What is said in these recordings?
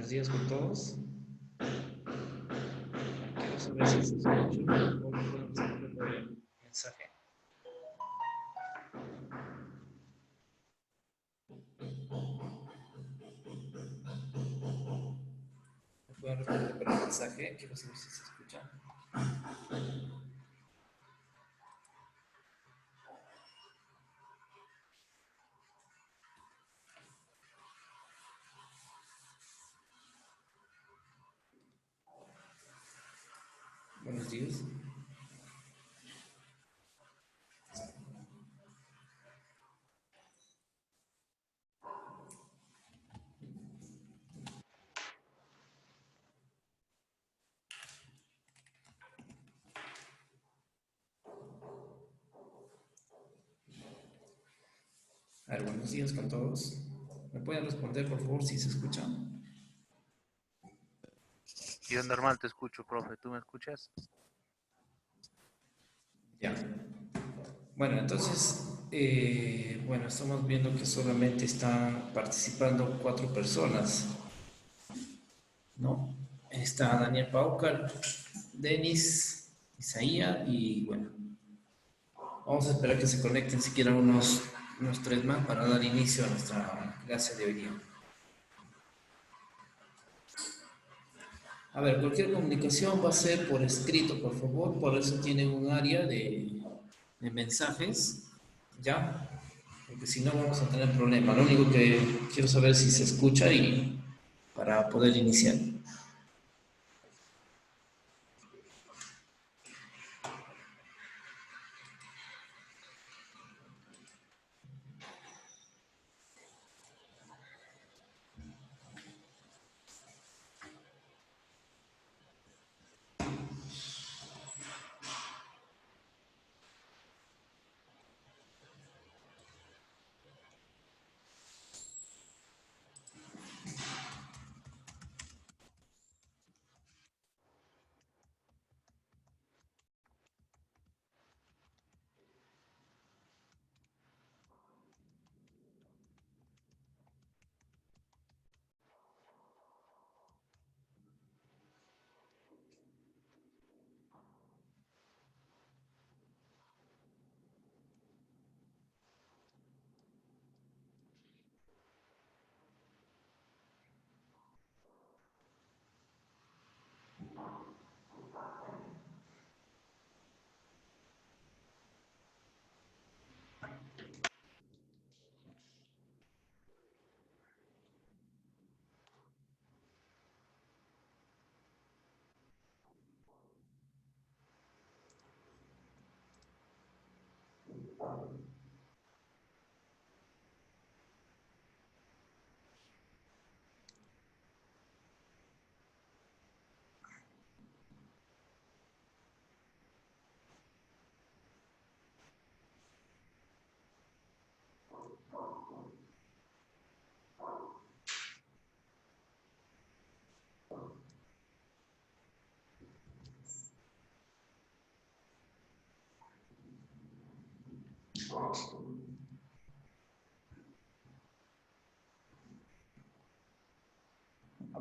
Buenos días con todos. Quiero saber si se escucha o me pueden responder por el mensaje. Me pueden responder por el mensaje. Quiero saber si se escucha. Buenos días. A ver, buenos días con todos. ¿Me pueden responder por favor si se escucha? Yo normal te escucho, profe. ¿Tú me escuchas? Ya. Bueno, entonces, bueno, estamos viendo que solamente están participando 4 personas, ¿no? Está Daniel Paucar, Denis, Isaía y bueno, vamos a esperar que se conecten siquiera unos 3 más para dar inicio a nuestra clase de hoy día. A ver, cualquier comunicación va a ser por escrito, por favor, por eso tienen un área de mensajes, ¿ya? Porque si no vamos a tener problemas. Lo único que quiero saber es si se escucha y para poder iniciar.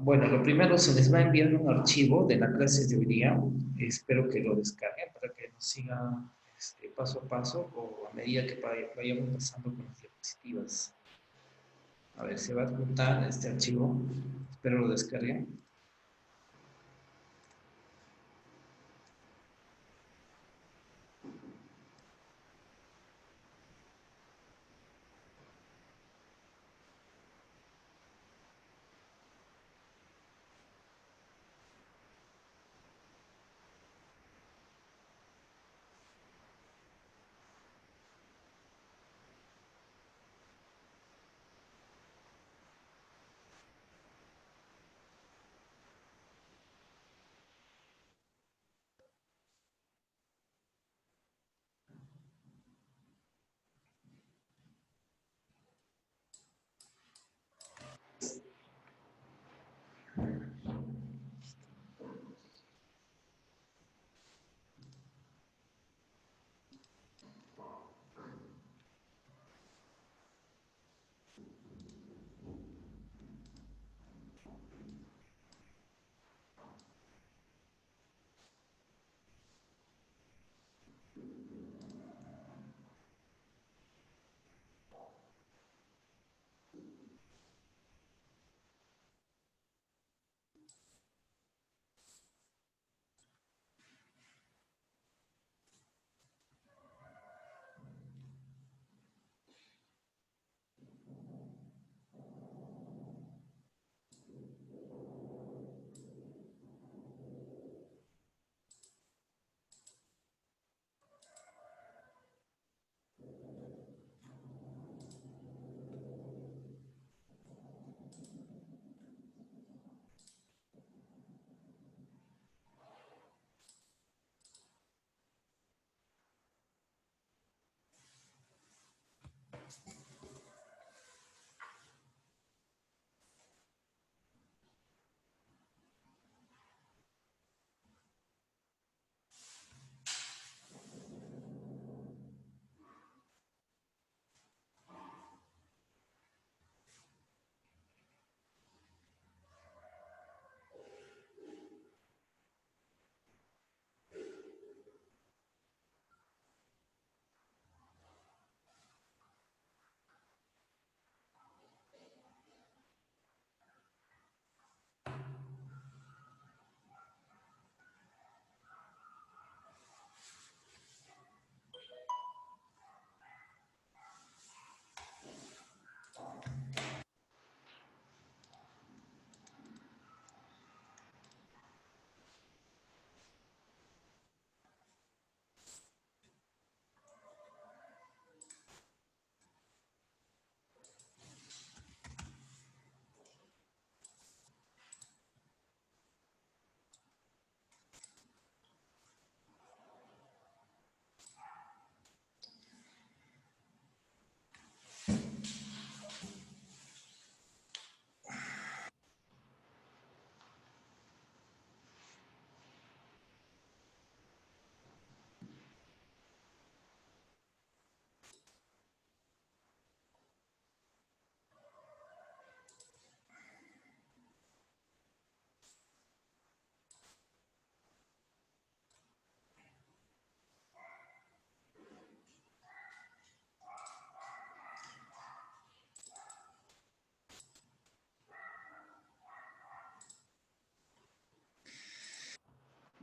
Bueno, lo primero se les va a enviar un archivo de la clase de hoy día. Espero que lo descarguen para que nos sigan paso a paso o a medida que vayamos pasando con las diapositivas. A ver, se va a adjuntar este archivo. Espero lo descarguen.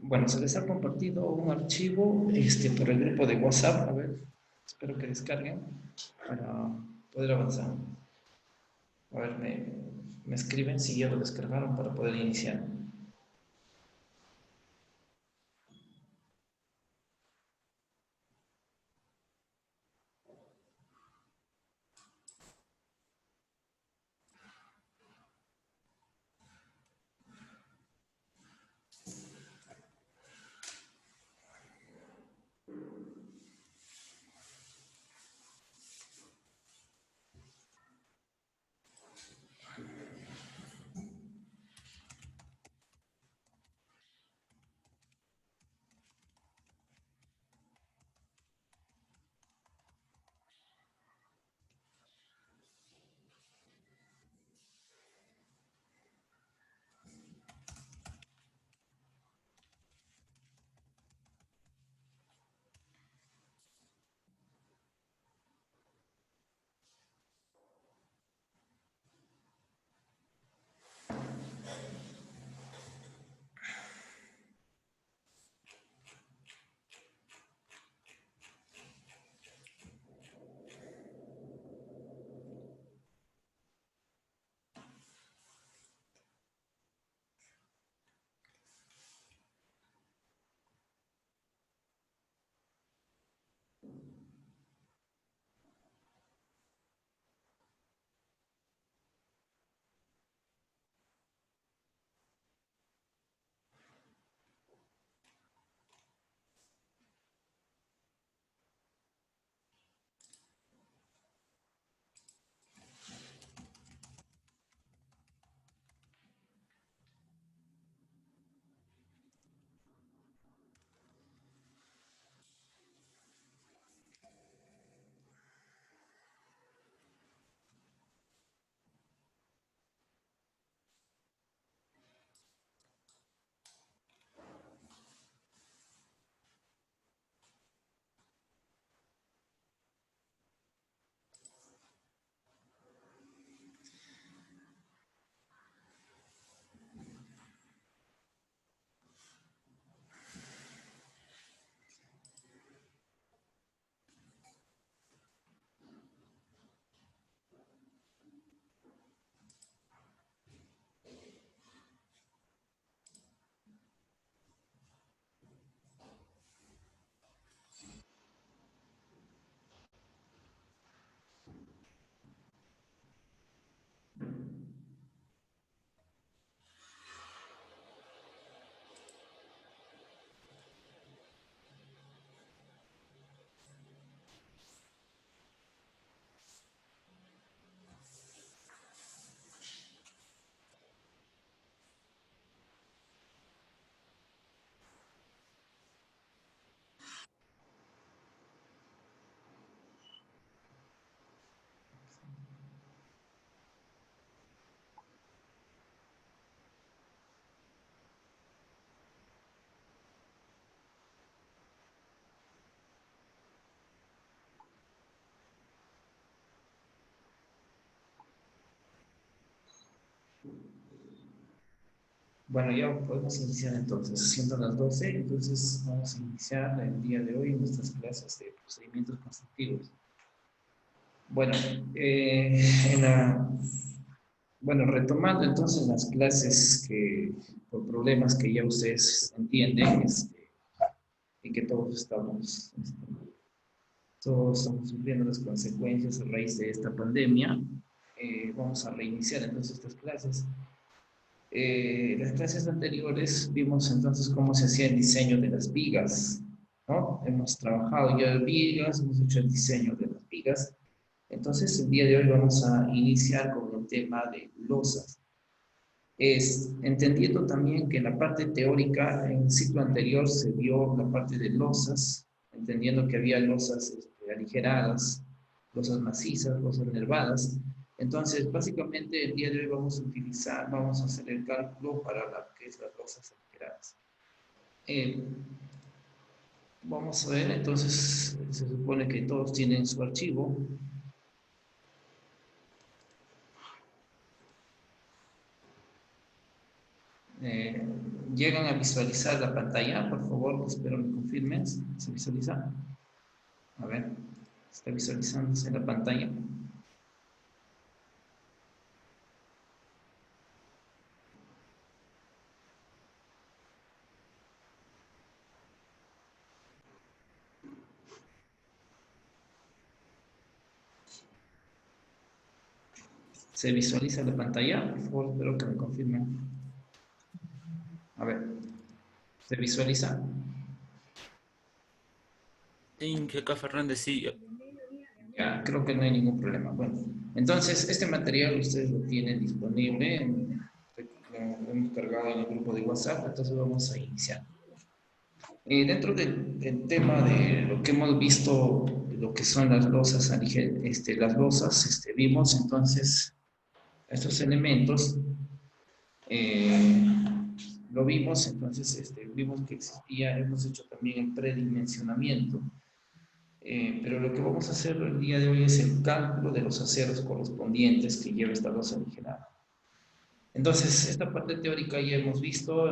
Bueno, se les ha compartido un archivo por el grupo de WhatsApp. A ver, espero que descarguen para poder avanzar. A ver, me escriben si ya lo descargaron para poder iniciar. Bueno, ya podemos iniciar entonces, siendo las 12, entonces vamos a iniciar el día de hoy nuestras clases de procedimientos constructivos. Bueno, en la, bueno, retomando entonces las clases que, por problemas que ya ustedes entienden, y que todos estamos sufriendo las consecuencias a raíz de esta pandemia, vamos a reiniciar entonces estas clases. Las clases anteriores vimos entonces cómo se hacía el diseño de las vigas, ¿no? Hemos trabajado ya de vigas, hemos hecho el diseño de las vigas. Entonces, el día de hoy vamos a iniciar con el tema de losas. Entendiendo también que en la parte teórica, en el ciclo anterior se vio la parte de losas, entendiendo que había losas aligeradas, losas macizas, losas nervadas. Entonces, básicamente el día de hoy vamos a hacer el cálculo para lo que es las losas aligeradas. Vamos a ver, entonces se supone que todos tienen su archivo. Eh, ¿Llegan a visualizar la pantalla? Por favor, espero me confirmen. ¿Se visualiza? A ver, ¿está visualizándose la pantalla? ¿Se visualiza la pantalla? Por favor, espero que me confirmen. A ver, ¿se visualiza? Sí, acá Fernández, sí. Ya, creo que no hay ningún problema. Bueno, entonces, este material ustedes lo tienen disponible, lo hemos cargado en el grupo de WhatsApp, entonces vamos a iniciar. Dentro del tema de lo que hemos visto, lo que son las losas, vimos entonces estos elementos, eh, lo vimos, entonces vimos que existía, hemos hecho también el predimensionamiento, pero lo que vamos a hacer el día de hoy es el cálculo de los aceros correspondientes que lleva esta losa aligerada. Entonces, esta parte teórica ya hemos visto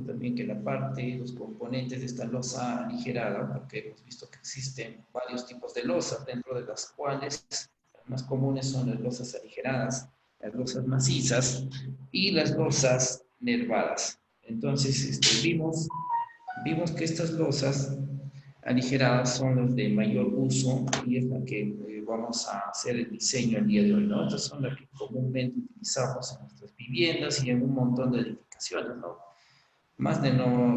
también que la parte, los componentes de esta losa aligerada, porque hemos visto que existen varios tipos de losas, dentro de las cuales las más comunes son las losas aligeradas, las losas macizas y las losas nervadas. Entonces, vimos que estas losas aligeradas son las de mayor uso y es la que vamos a hacer el diseño el día de hoy, ¿no? Estas son las que comúnmente utilizamos en nuestras viviendas y en un montón de edificaciones, ¿no? Más de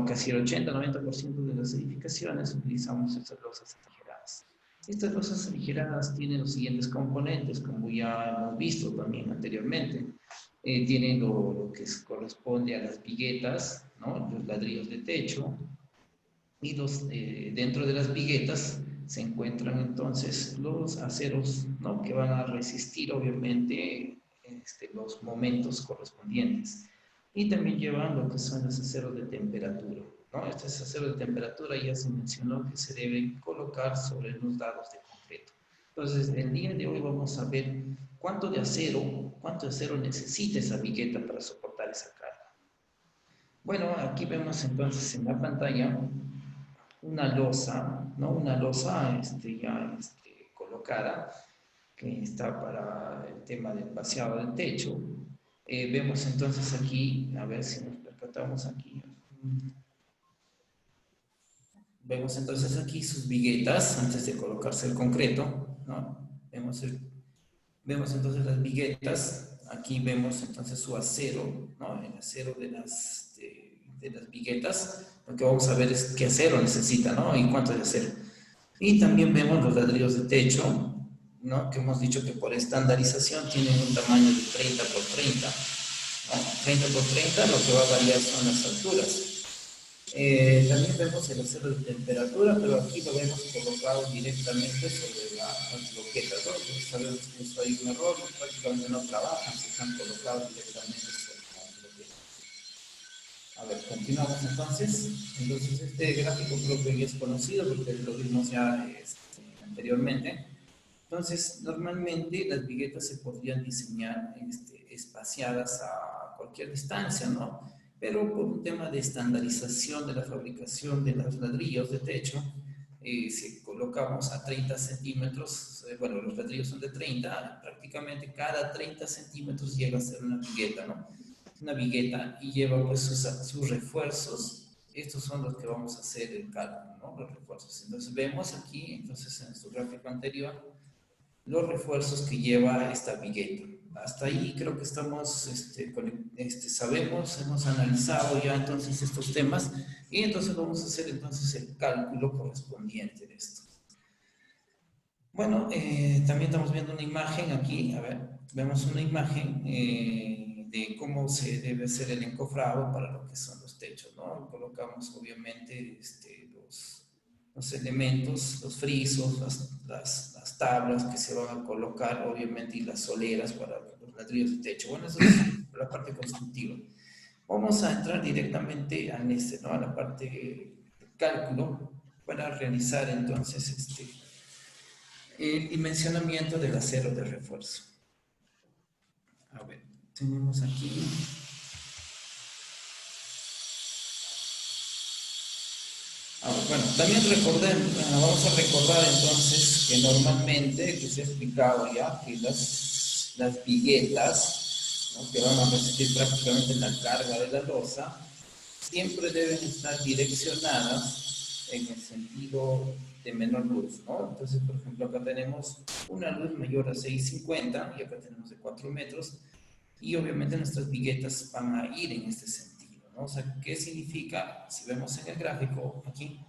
casi el 80-90% de las edificaciones utilizamos estas losas aligeradas. Estas losas aligeradas tienen los siguientes componentes, como ya hemos visto también anteriormente. Tienen lo que corresponde a las viguetas, ¿no? Los ladrillos de techo, y dentro de las viguetas se encuentran entonces los aceros, ¿no? Que van a resistir obviamente los momentos correspondientes. Y también llevan lo que son los aceros de temperatura, ¿no? Estos aceros de temperatura ya se mencionó que se deben colocar sobre los dados de concreto. Entonces, el día de hoy vamos a ver cuánto de acero necesita esa vigueta para soportar esa carga. Bueno, aquí vemos entonces en la pantalla una losa, ¿no? Una losa ya colocada, que está para el tema del vaciado del techo. Vemos entonces aquí, a ver si nos percatamos aquí. Vemos entonces aquí sus viguetas antes de colocarse el concreto, ¿no? Vemos entonces las viguetas, aquí vemos entonces su acero, ¿no? El acero de las viguetas. Lo que vamos a ver es qué acero necesita, ¿no? Y cuánto de acero. Y también vemos los ladrillos de techo, ¿no? Que hemos dicho que por estandarización tienen un tamaño de 30 por 30, ¿no? 30 por 30, lo que va a variar son las alturas. También vemos el acero de temperatura, pero aquí lo vemos colocado directamente sobre las loquetas, ¿no? Entonces sabemos que esto hay un error, prácticamente no trabajan, se están colocados directamente sobre las loquetas. A ver, continuamos entonces. Entonces este gráfico creo que ya es conocido porque lo vimos ya anteriormente. Entonces, normalmente las viguetas se podrían diseñar espaciadas a cualquier distancia, ¿no? Pero por un tema de estandarización de la fabricación de los ladrillos de techo, si colocamos a 30 centímetros, bueno, los ladrillos son de 30, prácticamente cada 30 centímetros llega a ser una vigueta, ¿no? Una vigueta y lleva pues sus refuerzos. Estos son los que vamos a hacer el cálculo, ¿no? Los refuerzos. Entonces vemos aquí, entonces en nuestro gráfico anterior, los refuerzos que lleva esta vigueta. Hasta ahí creo que estamos, sabemos, hemos analizado ya entonces estos temas y entonces vamos a hacer entonces el cálculo correspondiente de esto. Bueno, también estamos viendo una imagen aquí, a ver, vemos una imagen de cómo se debe hacer el encofrado para lo que son los techos, ¿no? Colocamos obviamente los elementos, los frisos, las tablas que se van a colocar, obviamente, y las soleras para los ladrillos de techo. Bueno, eso es la parte constructiva. Vamos a entrar directamente a ¿no? A la parte de cálculo para realizar entonces el dimensionamiento del acero de refuerzo. A ver, tenemos aquí. Bueno, también vamos a recordar entonces que normalmente, que se ha explicado ya, que las viguetas, ¿no?, que van a resistir prácticamente la carga de la losa, siempre deben estar direccionadas en el sentido de menor luz, ¿no? Entonces, por ejemplo, acá tenemos una luz mayor a 6,50 y acá tenemos de 4 metros, y obviamente nuestras viguetas van a ir en este sentido, ¿no? O sea, ¿qué significa? Si vemos en el gráfico aquí,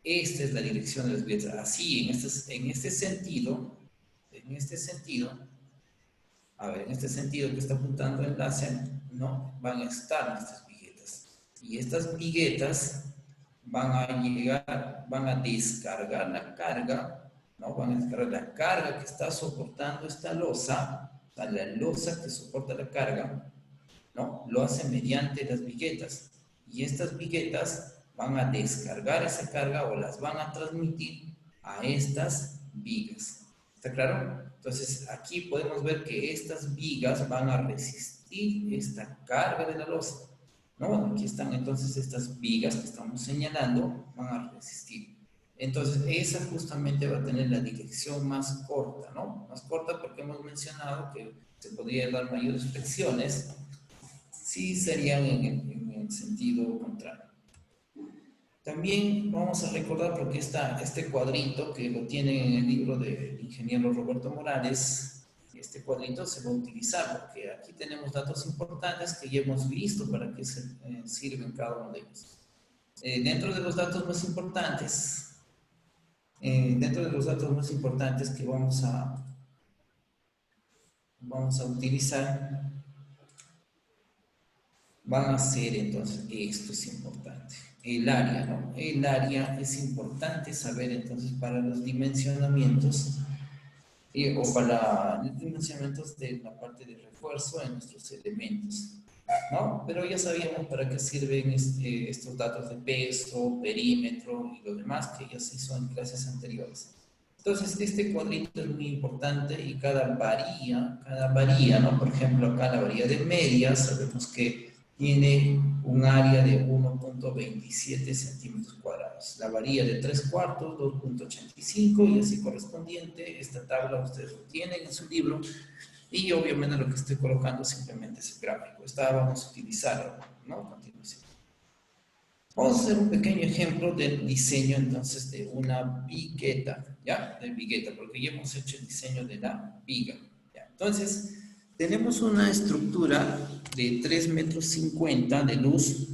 esta es la dirección de las viguetas. Así, en este sentido, a ver, en este sentido que está apuntando el láser, ¿no?, van a estar nuestras viguetas. Y estas viguetas van a llegar, van a descargar la carga, ¿no? Van a descargar la carga que está soportando esta losa, o sea, la losa que soporta la carga, ¿no? Lo hace mediante las viguetas. Y estas viguetas van a descargar esa carga o las van a transmitir a estas vigas. ¿Está claro? Entonces, aquí podemos ver que estas vigas van a resistir esta carga de la losa, ¿no? Bueno, aquí están entonces estas vigas que estamos señalando, van a resistir. Entonces, esa justamente va a tener la dirección más corta, ¿no? Más corta porque hemos mencionado que se podría dar mayores flexiones si serían en el sentido contrario. También vamos a recordar, porque está este cuadrito que lo tiene en el libro del ingeniero Roberto Morales, este cuadrito se va a utilizar porque aquí tenemos datos importantes que ya hemos visto para qué sirven cada uno de ellos. Dentro de los datos más importantes, que vamos a utilizar, van a ser entonces, esto es importante, el área, ¿no? El área es importante saber entonces para los dimensionamientos o para los dimensionamientos de la parte de refuerzo en nuestros elementos, ¿no? Pero ya sabíamos para qué sirven estos datos de peso, perímetro y lo demás que ya se hizo en clases anteriores. Entonces, este cuadrito es muy importante y cada varía, ¿no? Por ejemplo, acá la varilla de media, sabemos que tiene un área de 1,27 centímetros cuadrados. La varilla de 3 cuartos, 2,85 y así correspondiente. Esta tabla ustedes lo tienen en su libro y obviamente lo que estoy colocando simplemente es el gráfico. Esta vamos a utilizar, ¿no?, a continuación. Vamos a hacer un pequeño ejemplo del diseño entonces de una vigueta, ¿ya? De vigueta, porque ya hemos hecho el diseño de la viga, ¿ya? Entonces, tenemos una estructura de 3,50 metros de luz,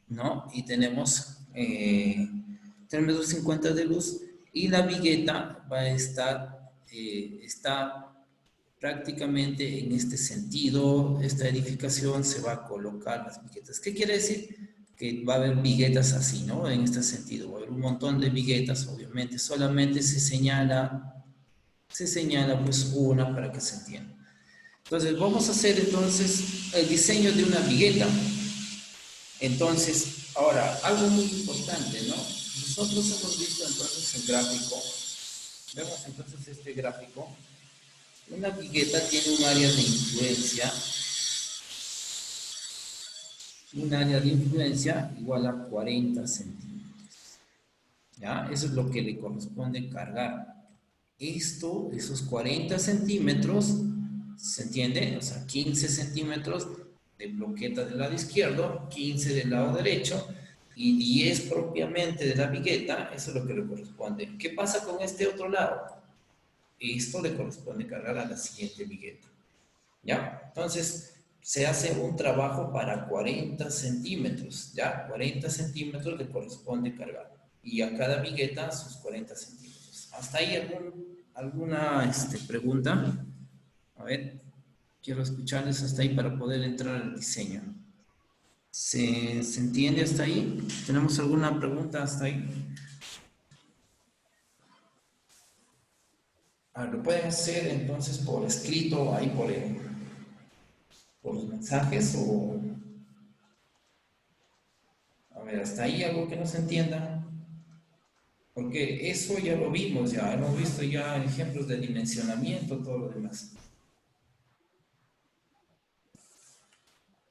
¿no? Y tenemos 3,50 metros de luz y la vigueta va a estar, está prácticamente en este sentido. Esta edificación se va a colocar las viguetas. ¿Qué quiere decir? Que va a haber viguetas así, ¿no? En este sentido, va a haber un montón de viguetas, obviamente, solamente se señala pues una para que se entienda. Entonces, vamos a hacer entonces el diseño de una vigueta. Entonces, ahora, algo muy importante, ¿no? Nosotros hemos visto entonces el gráfico, vemos entonces este gráfico. Una vigueta tiene un área de influencia igual a 40 centímetros. ¿Ya? Eso es lo que le corresponde cargar. Esos 40 centímetros, ¿se entiende? O sea, 15 centímetros de bloqueta del lado izquierdo, 15 del lado derecho y 10 propiamente de la vigueta, eso es lo que le corresponde. ¿Qué pasa con este otro lado? Esto le corresponde cargar a la siguiente vigueta. ¿Ya? Entonces, se hace un trabajo para 40 centímetros, ¿ya? 40 centímetros le corresponde cargar. Y a cada vigueta sus 40 centímetros. ¿Hasta ahí alguna pregunta? A ver, quiero escucharles hasta ahí para poder entrar al diseño. ¿Se entiende hasta ahí? ¿Tenemos alguna pregunta hasta ahí? Lo pueden hacer entonces por escrito, ahí por los mensajes o... A ver, hasta ahí algo que no se entienda. Porque eso ya lo vimos, ya hemos visto ya ejemplos de dimensionamiento, todo lo demás.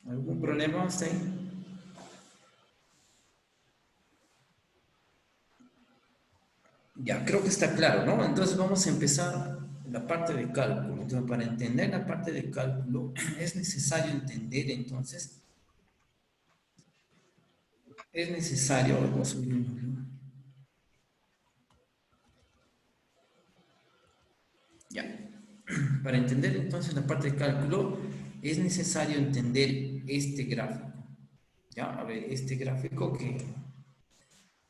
¿Algún problema hasta ahí? Ya, creo que está claro, ¿no? Entonces vamos a empezar la parte de cálculo. Entonces, para entender la parte de cálculo, es necesario entender, entonces, es necesario, vamos a subir un- ya, para entender entonces la parte de cálculo, es necesario entender este gráfico, ¿ya? A ver, este gráfico que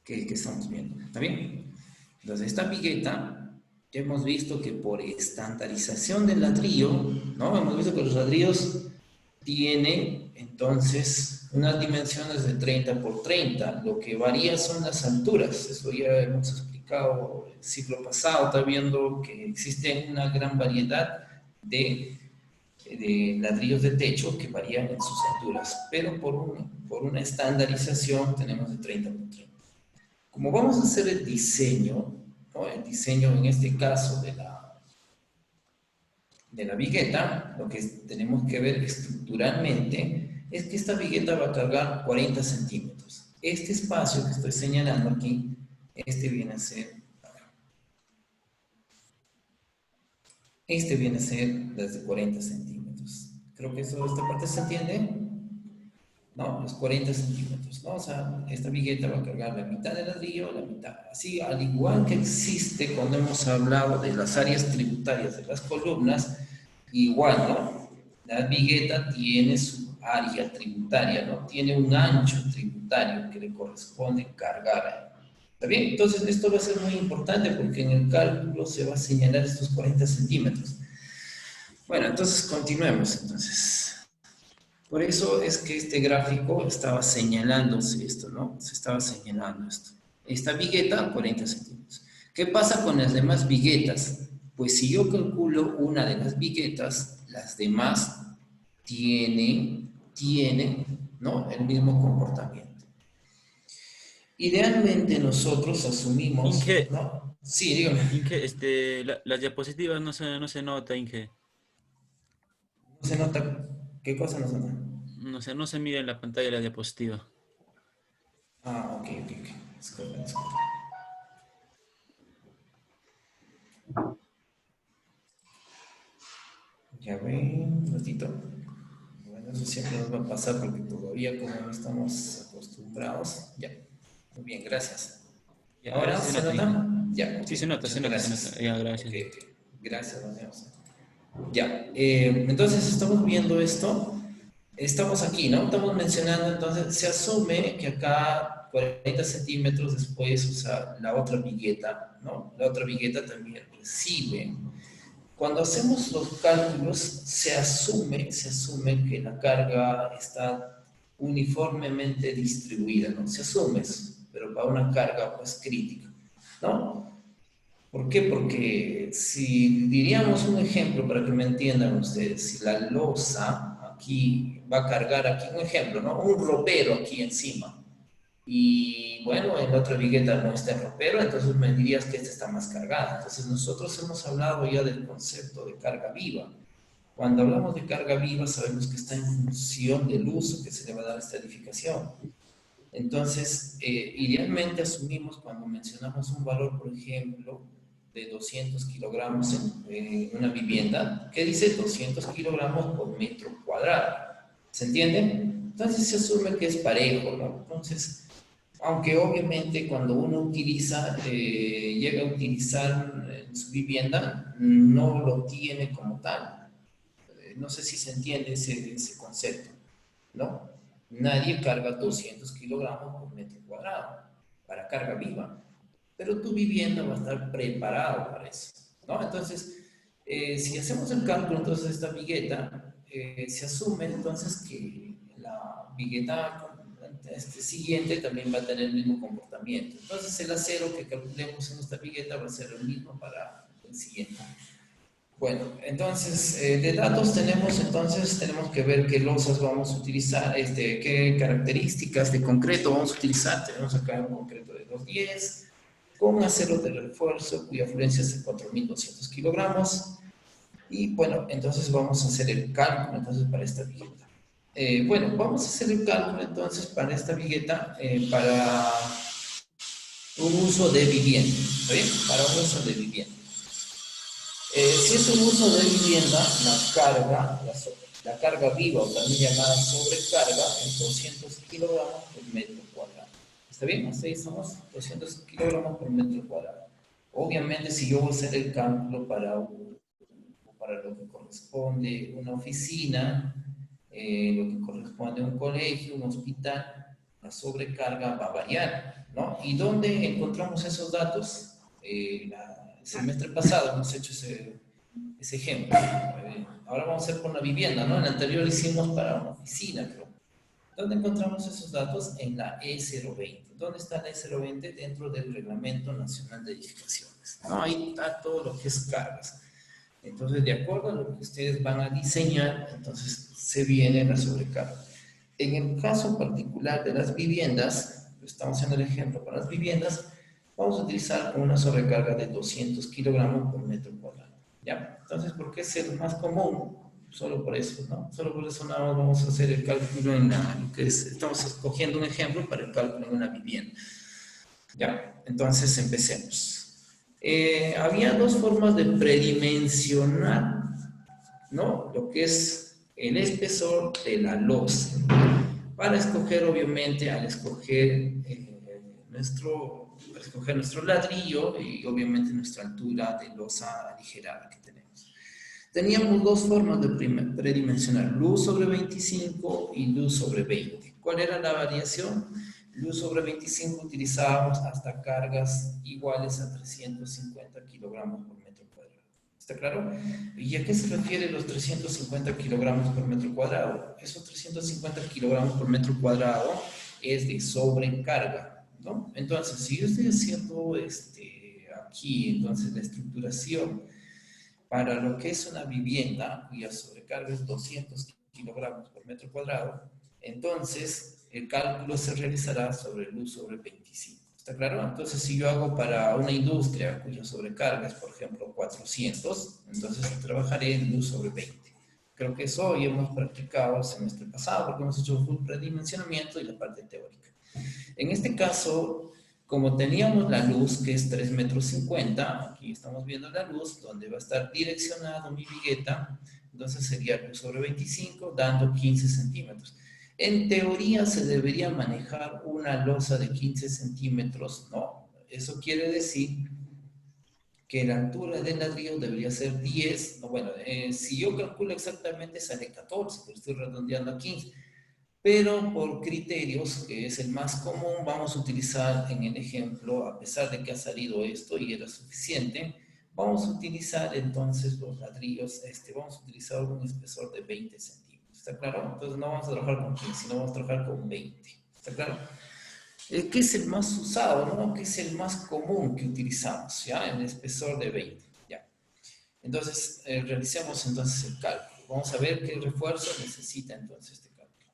estamos viendo, ¿está bien? Entonces, esta vigueta, ya hemos visto que por estandarización del ladrillo, ¿no? Hemos visto que los ladrillos tienen, entonces, unas dimensiones de 30 por 30. Lo que varía son las alturas. Eso ya hemos explicado el siglo pasado. Está viendo que existe una gran variedad de ladrillos de techo que varían en sus alturas, pero por una estandarización tenemos de 30 por 30. Como vamos a hacer el diseño, ¿no? El diseño en este caso de la vigueta, lo que tenemos que ver estructuralmente es que esta vigueta va a cargar 40 centímetros. Este espacio que estoy señalando aquí, este viene a ser desde 40 centímetros. Creo que esta parte se entiende. ¿No? Los 40 centímetros, ¿no? O sea, esta vigueta va a cargar la mitad del ladrillo, la mitad. Así, al igual que existe cuando hemos hablado de las áreas tributarias de las columnas, igual, ¿no? La vigueta tiene su área tributaria, ¿no? Tiene un ancho tributario que le corresponde cargar. ¿Está bien? Entonces, esto va a ser muy importante porque en el cálculo se va a señalar estos 40 centímetros. Bueno, entonces continuemos, entonces. Por eso es que este gráfico estaba señalándose esto, ¿no? Se estaba señalando esto. Esta vigueta, 40 centímetros. ¿Qué pasa con las demás viguetas? Pues si yo calculo una de las viguetas, las demás tienen, ¿no? El mismo comportamiento. Idealmente nosotros asumimos, Inge, ¿no? Sí, dígame. Inge, las diapositivas no se nota, Inge. No se nota. ¿Qué cosa no se nota? No se mira en la pantalla la diapositiva. Ah, ok, ok, ok. Disculpa, disculpa. Ya ven, un ratito. Bueno, eso siempre nos va a pasar porque todavía como no estamos acostumbrados. Ya. Muy bien, gracias. Ya, ahora ¿Ahora sí se se nota, Inge. nota? Ya, ok. Sí se nota, Muchas se nota, se nota. gracias. Ya, Ok, gracias. ok. Gracias, don Eos. Ya. Entonces estamos viendo esto. Estamos aquí, ¿no? Estamos mencionando, entonces se asume que acá 40 centímetros después, o sea, la otra vigueta, ¿no? La otra vigueta también recibe. Cuando hacemos los cálculos, se asume que la carga está uniformemente distribuida, ¿no? Se asume eso, pero para una carga pues crítica, ¿no? ¿Por qué? Porque si diríamos un ejemplo para que me entiendan ustedes, si la losa aquí va a cargar aquí un ejemplo, ¿no? Un ropero aquí encima, y bueno, en la otra vigueta no está el ropero, entonces me dirías que esta está más cargada. Entonces nosotros hemos hablado ya del concepto de carga viva. Cuando hablamos de carga viva sabemos que está en función del uso que se le va a dar a esta edificación. Entonces, idealmente asumimos cuando mencionamos un valor, por ejemplo, de 200 kilogramos en una vivienda, que dice 200 kilogramos por metro cuadrado. ¿Se entiende? Entonces se asume que es parejo, ¿no? Entonces, aunque obviamente cuando uno llega a utilizar en su vivienda, no lo tiene como tal. No sé si se entiende ese concepto, ¿no? Nadie carga 200 kilogramos por metro cuadrado para carga viva, pero tu vivienda va a estar preparada para eso, ¿no? Entonces, si hacemos el cálculo, entonces esta vigueta, se asume entonces que la vigueta siguiente también va a tener el mismo comportamiento. Entonces el acero que calculemos en esta vigueta va a ser el mismo para el siguiente. Bueno, entonces de datos tenemos que ver qué losas vamos a utilizar, qué características de concreto vamos a utilizar. Tenemos acá un concreto de 210 con acero de refuerzo cuya afluencia es de 4.200 kilogramos. Y bueno, entonces vamos a hacer el cálculo entonces para esta vigueta. Bueno, vamos a hacer el cálculo entonces para esta vigueta para un uso de vivienda. ¿Está bien? Para un uso de vivienda. Si es un uso de vivienda, la carga viva o también llamada sobrecarga es 200 kilogramos por metro cuadrado. ¿Está bien? Así estamos, 200 kilogramos por metro cuadrado. Obviamente, si yo voy a hacer el cálculo para lo que corresponde a una oficina, lo que corresponde a un colegio, un hospital, la sobrecarga va a variar, ¿no? ¿Y dónde encontramos esos datos? El semestre pasado hemos hecho ese ejemplo. Ahora vamos a hacer por una vivienda, ¿no? En el anterior lo hicimos para una oficina, creo. ¿Dónde encontramos esos datos? En la E020. ¿Dónde está la E020? Dentro del Reglamento Nacional de Edificaciones, ¿no? Ahí está todo lo que es cargas. Entonces, de acuerdo a lo que ustedes van a diseñar, entonces se viene la sobrecarga. En el caso particular de las viviendas, estamos haciendo el ejemplo para las viviendas, vamos a utilizar una sobrecarga de 200 kilogramos por metro cuadrado. ¿Ya? Entonces, ¿por qué es el más común? Solo por eso, ¿no? Solo por eso nada más vamos a hacer el cálculo en lo que es, estamos escogiendo un ejemplo para el cálculo en una vivienda. ¿Ya? Entonces, empecemos. Había dos formas de predimensionar, ¿no? Lo que es el espesor de la losa. Para escoger, obviamente, al escoger nuestro ladrillo y obviamente nuestra altura de losa aligerada que tenemos. Teníamos dos formas de predimensionar, luz sobre 25 y luz sobre 20. ¿Cuál era la variación? Luz sobre 25 utilizábamos hasta cargas iguales a 350 kilogramos por metro cuadrado. ¿Está claro? ¿Y a qué se refiere los 350 kilogramos por metro cuadrado? Esos 350 kilogramos por metro cuadrado es de sobrecarga, ¿no? Entonces, si yo estoy haciendo aquí, entonces la estructuración para lo que es una vivienda cuya sobrecarga es 200 kilogramos por metro cuadrado, entonces el cálculo se realizará sobre luz sobre 25. ¿Está claro? Entonces, si yo hago para una industria cuya sobrecarga es, por ejemplo, 400, entonces trabajaré en luz sobre 20. Creo que eso hoy hemos practicado el semestre pasado porque hemos hecho full predimensionamiento y la parte teórica. En este caso, como teníamos la luz, que es 3,50 metros, aquí estamos viendo la luz, donde va a estar direccionado mi vigueta, entonces sería luz sobre 25, dando 15 centímetros. En teoría se debería manejar una losa de 15 centímetros, ¿no? Eso quiere decir que la altura del ladrillo debería ser 10, no, bueno, si yo calculo exactamente sale 14, pero estoy redondeando a 15. Pero por criterios, que es el más común, vamos a utilizar en el ejemplo, a pesar de que ha salido esto y era suficiente, vamos a utilizar entonces los ladrillos, vamos a utilizar un espesor de 20 centímetros. ¿Está claro? Entonces no vamos a trabajar con 15, sino vamos a trabajar con 20. ¿Está claro? ¿Qué es el más usado, no? ¿Qué es el más común que utilizamos? ¿Ya? El espesor de 20. ¿Ya? Entonces, realicemos entonces el cálculo. Vamos a ver qué refuerzo necesita entonces este cálculo.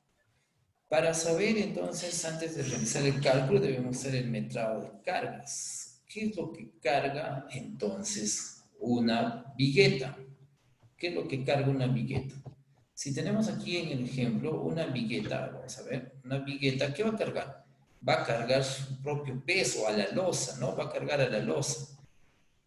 Para saber entonces, antes de realizar el cálculo, debemos hacer el metrado de cargas. ¿Qué es lo que carga entonces una vigueta? ¿Qué es lo que carga una vigueta? Si tenemos aquí en el ejemplo una vigueta, vamos a ver, una vigueta, ¿qué va a cargar? Va a cargar su propio peso a la losa, ¿no? Va a cargar a la losa.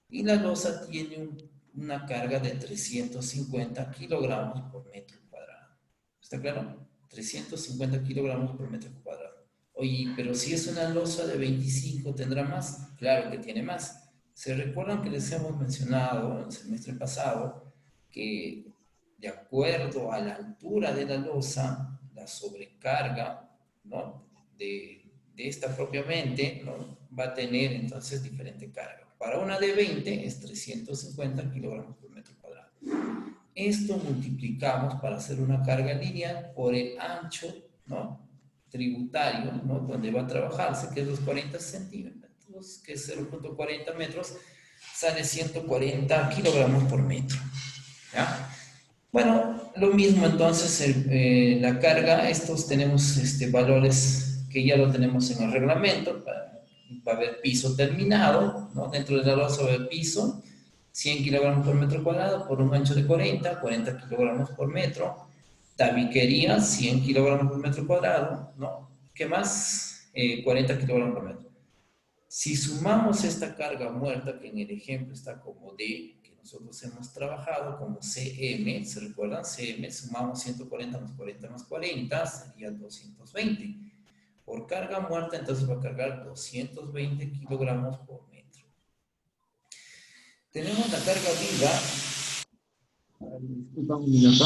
Y la losa tiene una carga de 350 kilogramos por metro cuadrado. ¿Está claro? 350 kilogramos por metro cuadrado. Oye, pero si es una losa de 25, ¿tendrá más? Claro que tiene más. ¿Se recuerdan que les hemos mencionado el semestre pasado que de acuerdo a la altura de la losa, la sobrecarga, ¿no? de esta propiamente, ¿no? Va a tener entonces diferente carga. Para una de 20 es 350 kilogramos por metro cuadrado. Esto multiplicamos para hacer una carga lineal por el ancho, ¿no? Tributario, ¿no? Donde va a trabajarse, que es los 40 centímetros, que es 0,40 metros, sale 140 kilogramos por metro. ¿Ya? Bueno, lo mismo entonces, la carga, estos tenemos valores que ya lo tenemos en el reglamento, va a haber piso terminado, ¿no? Dentro de la losa va a haber piso, 100 kilogramos por metro cuadrado por un ancho de 40 kilogramos por metro, tabiquería, 100 kilogramos por metro cuadrado, ¿no? ¿Qué más? 40 kilogramos por metro. Si sumamos esta carga muerta, que en el ejemplo está como D, que nosotros hemos trabajado como CM, ¿se recuerdan? CM, sumamos 140 más 40 más 40, sería 220. Por carga muerta, entonces va a cargar 220 kilogramos por metro. Tenemos la carga viva. Disculpa un minuto.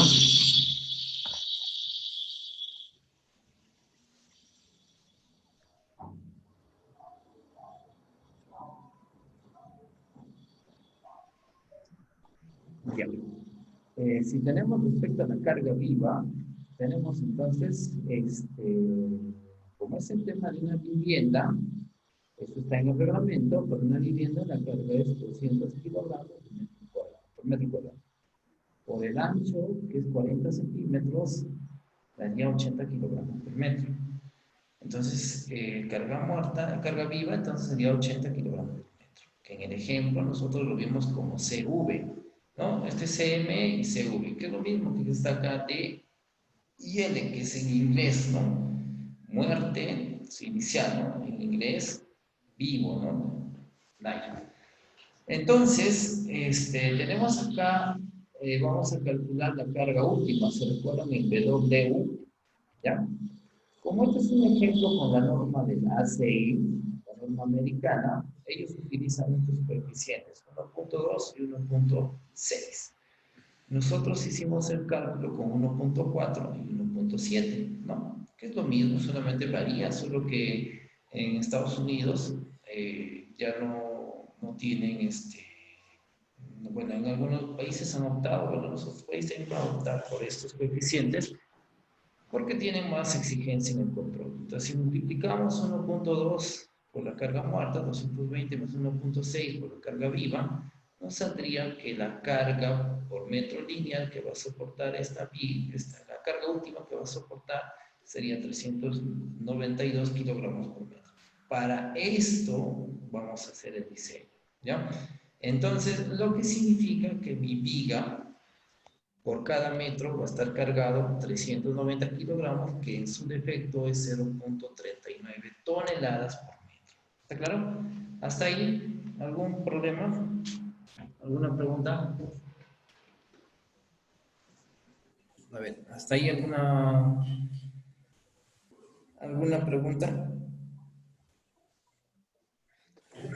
Ya. Si tenemos respecto a la carga viva, tenemos entonces, como es el tema de una vivienda, eso está en el reglamento, por una vivienda la carga es 200 kilogramos por metro cuadrado. Por el ancho, que es 40 centímetros, daría 80 kilogramos por metro. Entonces, carga muerta, carga viva, entonces sería 80 kilogramos por metro. Que en el ejemplo nosotros lo vimos como CV, ¿no? Este es CM y CV, que es lo mismo que está acá D y L, que es en inglés, ¿no? Muerte, es inicial, ¿no? En inglés, vivo, ¿no? Life. Entonces, tenemos acá, vamos a calcular la carga última, ¿se recuerdan el W? ¿Ya? Como este es un ejemplo con la norma de la ACI, la norma americana, ellos utilizan estos coeficientes, 1.2 y 1.6. Nosotros hicimos el cálculo con 1.4 y 1.7, ¿no? Que es lo mismo, solamente varía, solo que en Estados Unidos ya no tienen bueno, en algunos países han optado, bueno, los otros países van a optar por estos coeficientes porque tienen más exigencia en el control. Entonces, si multiplicamos 1.2 por la carga muerta, 220 más 1.6 por la carga viva, nos saldría que la carga por metro lineal que va a soportar la carga última que va a soportar sería 392 kilogramos por metro. Para esto vamos a hacer el diseño, ¿ya? Entonces, lo que significa que mi viga por cada metro va a estar cargado 390 kilogramos, que en su defecto es 0.39 toneladas por metro. ¿Está claro? ¿Hasta ahí? ¿Algún problema? ¿Alguna pregunta? A ver, ¿hasta ahí alguna pregunta?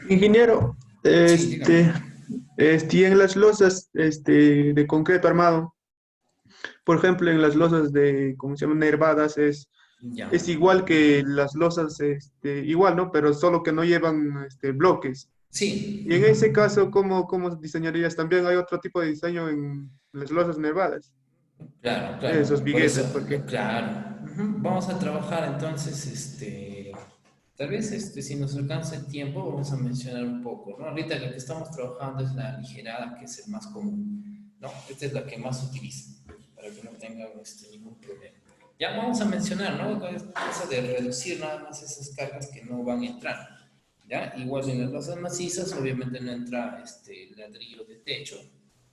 Ingeniero, Sí, dígame. y en las losas de concreto armado, por ejemplo, en las losas de, ¿cómo se llaman? Nervadas, Ya. es igual que las losas, igual, ¿no? Pero solo que no llevan bloques. Sí. Y en ese caso, ¿cómo diseñarías? También hay otro tipo de diseño en las losas nervadas, Claro, esos claro. Por eso, viguetes, porque... claro. Vamos a trabajar entonces, tal vez si nos alcanza el tiempo, vamos a mencionar un poco, ¿no? Ahorita lo que estamos trabajando es la aligerada, que es el más común, ¿no? Esta es la que más se utiliza, para que no tengan ningún problema. Ya vamos a mencionar, ¿no? Es cosa de reducir nada más esas cargas que no van a entrar, ¿ya? Igual en las losas macizas, obviamente no entra el ladrillo de techo,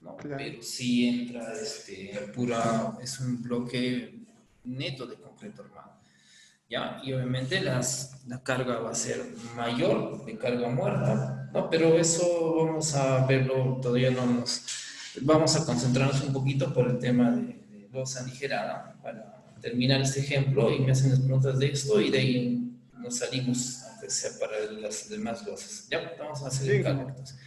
¿no? Claro. Pero sí entra es un bloque neto de concreto armado, ¿ya? Y obviamente la carga va a ser mayor de carga muerta, ¿no? Pero eso vamos a verlo, todavía no nos... Vamos a concentrarnos un poquito por el tema de losa aligerada para terminar este ejemplo y me hacen las preguntas de esto y de ahí nos salimos, aunque sea para las demás losas. ¿Ya? Vamos a hacer Sí, el cálculo ingeniero. entonces.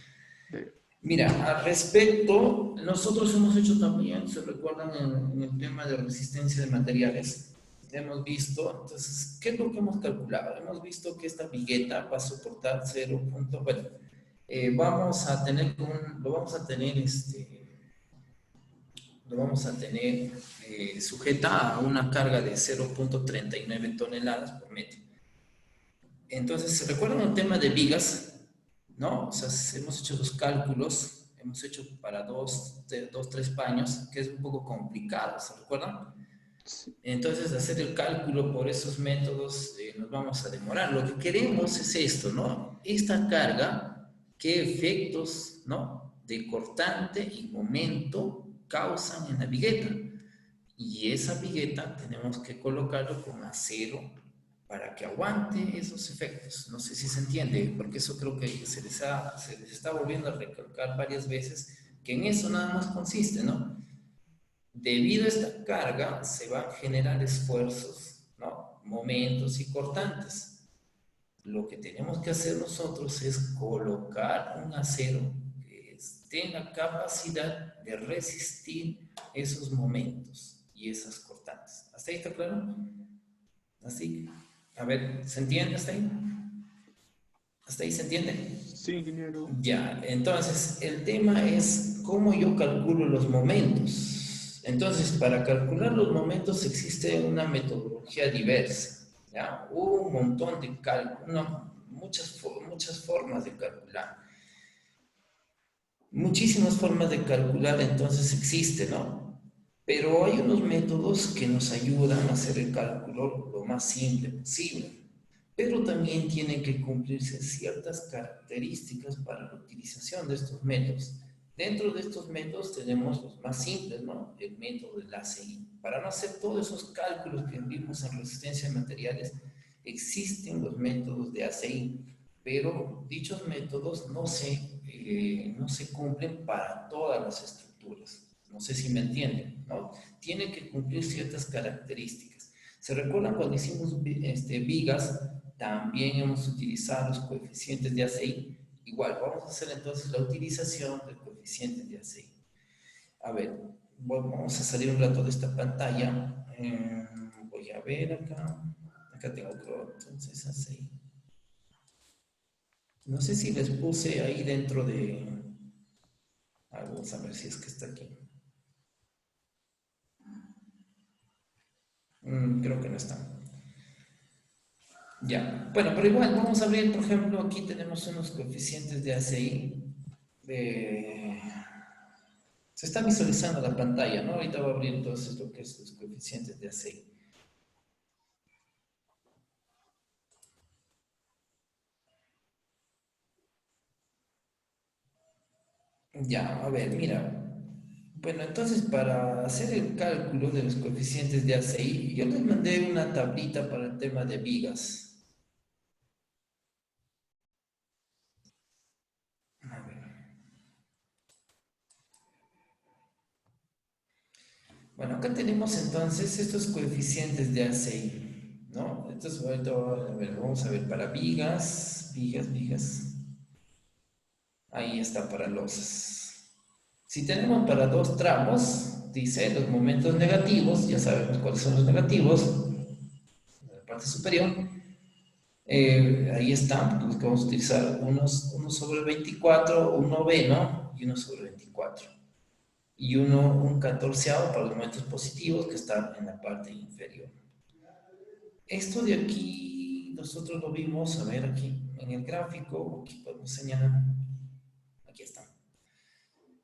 Sí. Mira, al respecto, nosotros hemos hecho también, se recuerdan en el tema de resistencia de materiales, hemos visto, entonces, ¿qué es lo que hemos calculado? Hemos visto que esta vigueta va a soportar 0. Bueno, vamos a tener lo vamos a tener sujeta a una carga de 0.39 toneladas por metro. Entonces, ¿se recuerdan el tema de vigas? ¿No? O sea, hemos hecho los cálculos, hemos hecho para tres paños, que es un poco complicado, ¿se recuerdan? Sí. Entonces, hacer el cálculo por esos métodos nos vamos a demorar. Lo que queremos es esto, ¿no? Esta carga, ¿qué efectos, ¿no? De cortante y momento causan en la vigueta? Y esa vigueta tenemos que colocarlo con acero para que aguante esos efectos. No sé si se entiende, porque eso creo que se les está volviendo a recalcar varias veces, que en eso nada más consiste, ¿no? Debido a esta carga se van a generar esfuerzos, ¿no? Momentos y cortantes. Lo que tenemos que hacer nosotros es colocar un acero que tenga capacidad de resistir esos momentos y esas cortantes. ¿Hasta ahí está claro? Así, a ver, ¿se entiende hasta ahí? ¿Hasta ahí se entiende? Sí, ingeniero. Ya, entonces el tema es cómo yo calculo los momentos. Entonces, para calcular los momentos existe una metodología diversa, ¿ya? Un montón de cálculos, muchas formas de calcular. Muchísimas formas de calcular entonces existen, ¿no? Pero hay unos métodos que nos ayudan a hacer el cálculo lo más simple posible. Pero también tienen que cumplirse ciertas características para la utilización de estos métodos. Dentro de estos métodos tenemos los más simples, ¿no? El método del ACI. Para no hacer todos esos cálculos que vimos en resistencia de materiales, existen los métodos de ACI, pero dichos métodos no se cumplen para todas las estructuras. No sé si me entienden, ¿no? Tienen que cumplir ciertas características. ¿Se recuerdan cuando hicimos vigas? También hemos utilizado los coeficientes de ACI. Igual, vamos a hacer entonces la utilización del coeficiente de ACI. A ver, vamos a salir un rato de esta pantalla. Voy a ver acá. Acá tengo otro, entonces ACI. No sé si les puse ahí dentro de... vamos a ver si es que está aquí. Creo que no está. Ya, bueno, pero igual vamos a ver, por ejemplo, aquí tenemos unos coeficientes de ACI. Se está visualizando la pantalla, ¿no? Ahorita voy a abrir entonces lo que es los coeficientes de ACI. Ya, a ver, mira. Bueno, entonces para hacer el cálculo de los coeficientes de ACI, yo les mandé una tablita para el tema de vigas. A ver. Bueno, acá tenemos entonces estos coeficientes de ACI, ¿no? Entonces, ahorita, a ver, vamos a ver para vigas. Ahí está para losas. Si tenemos para dos tramos, dice los momentos negativos, ya sabemos cuáles son los negativos, en la parte superior. Ahí están los que vamos a utilizar, uno sobre 24, un noveno y uno sobre 24. Y un catorceavo para los momentos positivos que están en la parte inferior. Esto de aquí, nosotros lo vimos, a ver aquí en el gráfico, aquí podemos señalar, aquí está.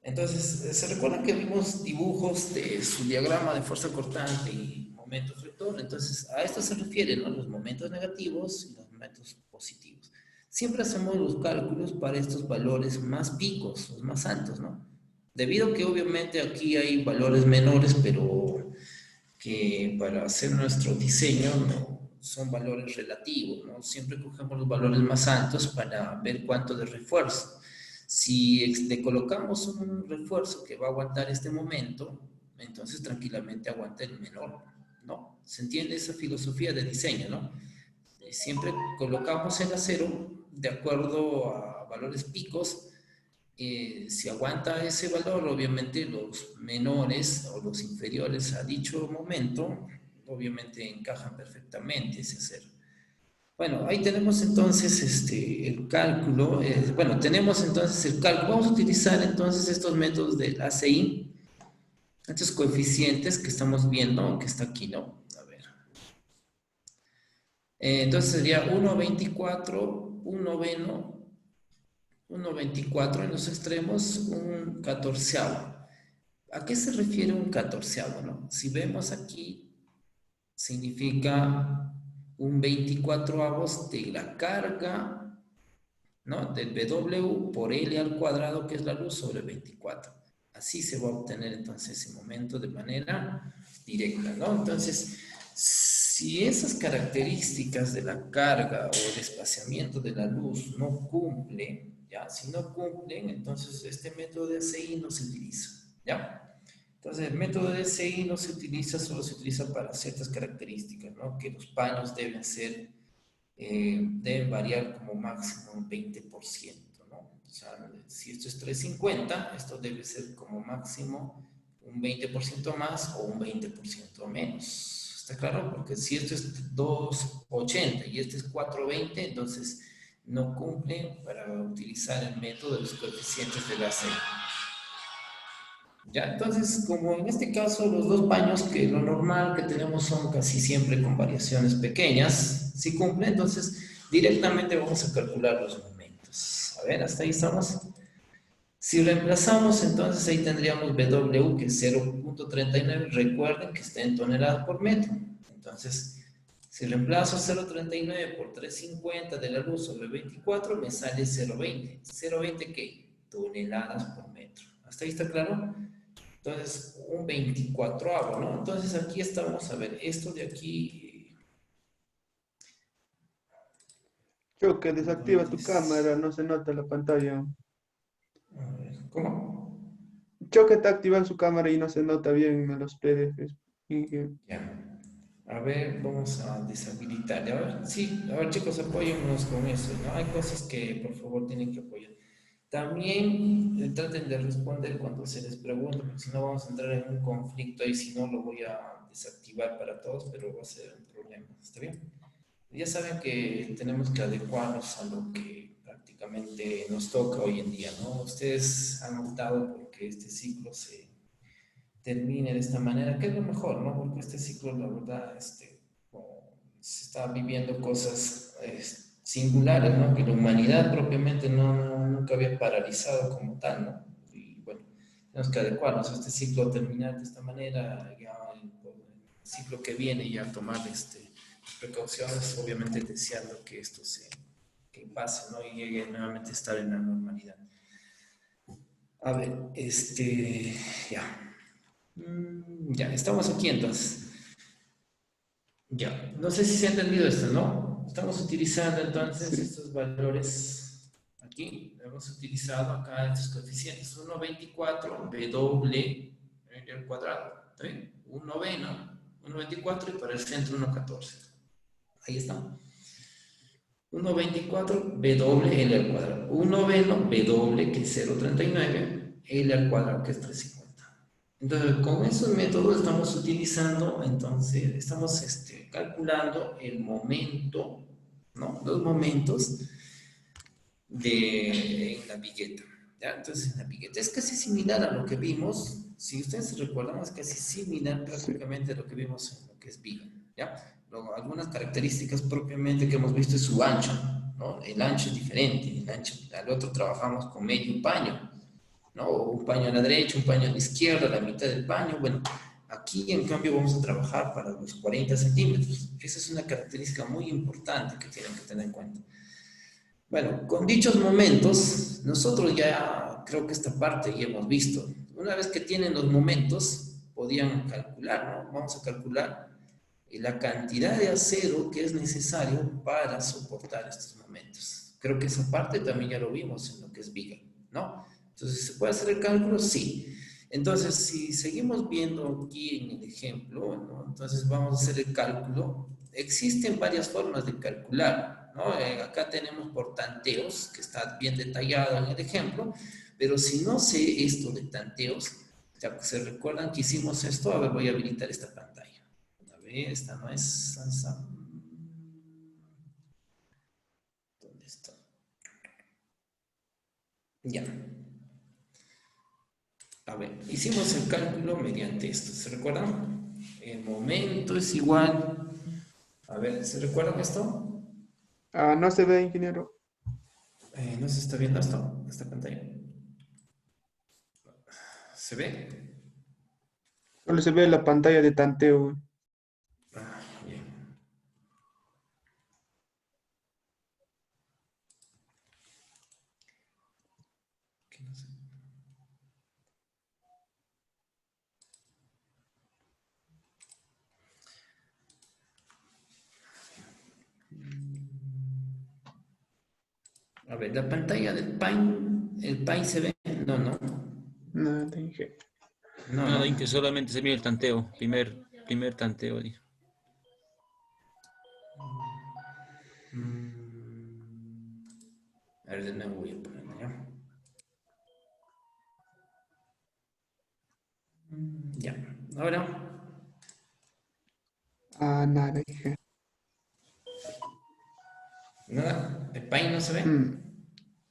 Entonces, ¿se recuerdan que vimos dibujos de su diagrama de fuerza cortante y momento flector? Entonces, a esto se refieren, ¿no? Los momentos negativos y los momentos positivos. Siempre hacemos los cálculos para estos valores más picos, los más altos, ¿no? Debido a que obviamente aquí hay valores menores, pero que para hacer nuestro diseño no, son valores relativos, ¿no? Siempre cogemos los valores más altos para ver cuánto de refuerzo. Si le colocamos un refuerzo que va a aguantar este momento, entonces tranquilamente aguanta el menor, ¿no? ¿Se entiende esa filosofía de diseño, no? Siempre colocamos el acero de acuerdo a valores picos. Si aguanta ese valor, obviamente los menores o los inferiores a dicho momento, obviamente encajan perfectamente ese acero. Bueno, ahí tenemos entonces el cálculo. Bueno, tenemos entonces el cálculo. Vamos a utilizar entonces estos métodos del ACI, estos coeficientes que estamos viendo, que está aquí, ¿no? A ver. Entonces sería 1,24, un noveno, 1,24 en los extremos, un catorceavo. ¿A qué se refiere un catorceavo, no? Si vemos aquí, significa un 24avos de la carga, ¿no? Del W por L al cuadrado, que es la luz, sobre 24. Así se va a obtener entonces ese momento de manera directa, ¿no? Entonces, si Si esas características de la carga o desplazamiento de la luz no cumplen, ¿ya? Si no cumplen, entonces este método de SI no se utiliza, ¿ya? Entonces el método de SI no se utiliza, solo se utiliza para ciertas características, ¿no? Que los paños deben ser, deben variar como máximo un 20%, ¿no? O sea, si esto es 350, esto debe ser como máximo un 20% más o un 20% menos. ¿Está claro? Porque si esto es 280 y este es 420, entonces no cumple para utilizar el método de los coeficientes de la serie. Ya, entonces, como en este caso los dos paños, que lo normal que tenemos son casi siempre con variaciones pequeñas, si cumple, entonces directamente vamos a calcular los momentos. A ver, hasta ahí estamos. Si reemplazamos, entonces ahí tendríamos W, que es 0.39, recuerden que está en toneladas por metro. Entonces, si reemplazo 0.39 por 350 de la luz sobre 24, me sale 0.20. ¿0.20 qué? Toneladas por metro. ¿Hasta ahí está claro? Entonces, un 24avo, ¿no? Entonces, aquí estamos, a ver, esto de aquí... Choque, desactiva tu Entonces, cámara, no se nota la pantalla. a ver, ¿cómo? Choque está activando su cámara y no se nota bien en los PDFs. Ya. A ver, vamos a deshabilitar. A ver, sí, a ver chicos, apóyennos con eso, ¿no? Hay cosas que por favor tienen que apoyar. También traten de responder cuando se les pregunte, porque si no vamos a entrar en un conflicto y si no lo voy a desactivar para todos, pero va a ser un problema. ¿Está bien? Ya saben que tenemos que adecuarnos a lo que prácticamente nos toca hoy en día, ¿no? Ustedes han optado porque este ciclo se termine de esta manera, que es lo mejor, ¿no? Porque este ciclo, la verdad, como se está viviendo cosas singulares, ¿no? Que la humanidad propiamente nunca había paralizado como tal, ¿no? Y bueno, tenemos que adecuarnos a este ciclo, terminar de esta manera, ya el ciclo que viene ya tomar precauciones, obviamente deseando que esto que pase, ¿no? Y llegue nuevamente a estar en la normalidad. A ver, ya. Ya, estamos aquí entonces. Ya, no sé si se ha entendido esto, ¿no? Estamos utilizando entonces Sí. estos valores aquí. Hemos utilizado acá estos coeficientes. 1,24 W en el cuadrado. ¿Está bien? Un noveno, 1,24 y para el centro 1,14. Ahí está. 1,24 W L al cuadrado. Un noveno W que es 0,39 L al cuadrado que es 350. Entonces, con esos métodos estamos utilizando, entonces, estamos calculando el momento, ¿no? Los momentos en la vigueta, ¿ya? Entonces, en la vigueta es casi similar a lo que vimos, si ustedes se recuerdan, es casi similar Sí. prácticamente a lo que vimos en lo que es viga, ¿ya? Luego, algunas características propiamente que hemos visto es su ancho, ¿no? El ancho es diferente, el ancho, al otro trabajamos con medio paño, ¿no? Un paño a la derecha, un paño a la izquierda, la mitad del paño. Bueno, aquí en cambio vamos a trabajar para los 40 centímetros. Esa es una característica muy importante que tienen que tener en cuenta. Bueno, con dichos momentos, nosotros ya creo que esta parte ya hemos visto. Una vez que tienen los momentos, podían calcular, ¿no? Vamos a calcular la cantidad de acero que es necesario para soportar estos momentos. Creo que esa parte también ya lo vimos en lo que es viga, ¿no? Entonces, ¿se puede hacer el cálculo? Sí. Entonces, si seguimos viendo aquí en el ejemplo, ¿no? Entonces vamos a hacer el cálculo. Existen varias formas de calcular, ¿no? Acá tenemos por tanteos, que está bien detallado en el ejemplo, pero si no sé esto de tanteos, ya que se recuerdan que hicimos esto, a ver, voy a habilitar esta pantalla. A ver, esta no es Sansa. ¿Dónde está? Ya. A ver, hicimos el cálculo mediante esto. ¿Se recuerdan? El momento es igual. A ver, ¿se recuerdan esto? Ah, no se ve, ingeniero. No se está viendo esto, esta pantalla. ¿Se ve? Solo se ve la pantalla de tanteo. Ah, bien. ¿Qué no sé? A ver, la pantalla del Paint, ¿el Paint se ve? No, no. No, te dije. No, Nada, no. que solamente se mira el tanteo, primer tanteo, dijo. A ver, de nuevo voy a ponerlo ya. Ya, ahora. Ah, nada, dije. Nada, el Paint no se ve. Mm,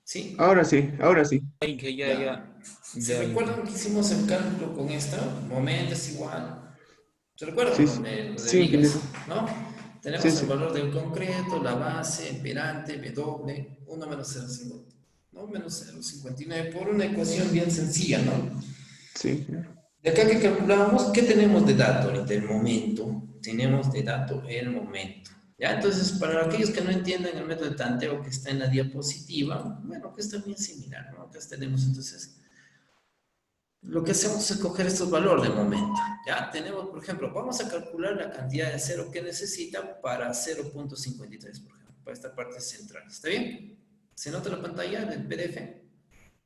Sí, Ahora sí, ahora sí. Ay, que ya, ya. ya, ¿Se ya, recuerdan que hicimos el cálculo con esto? Momento es igual. ¿Se recuerdan Sí, con lo de sí, vigas? entiendo. ¿No? Sí, Tenemos el sí. valor del concreto, la base, imperante, W, 1 menos 0,50. ¿No? Menos 0,59 por una ecuación bien sencilla, ¿no? Sí, claro. De acá que calculábamos, ¿qué tenemos de dato ahorita? El momento. Tenemos de dato el momento. ¿Ya? Entonces, para aquellos que no entiendan el método de tanteo que está en la diapositiva, bueno, que es también similar, ¿no? Acá tenemos entonces, lo que hacemos es coger estos valores de momento. ¿Ya? Tenemos, por ejemplo, vamos a calcular la cantidad de acero que necesita para 0,53, por ejemplo, para esta parte central. ¿Está bien? ¿Se nota la pantalla del PDF?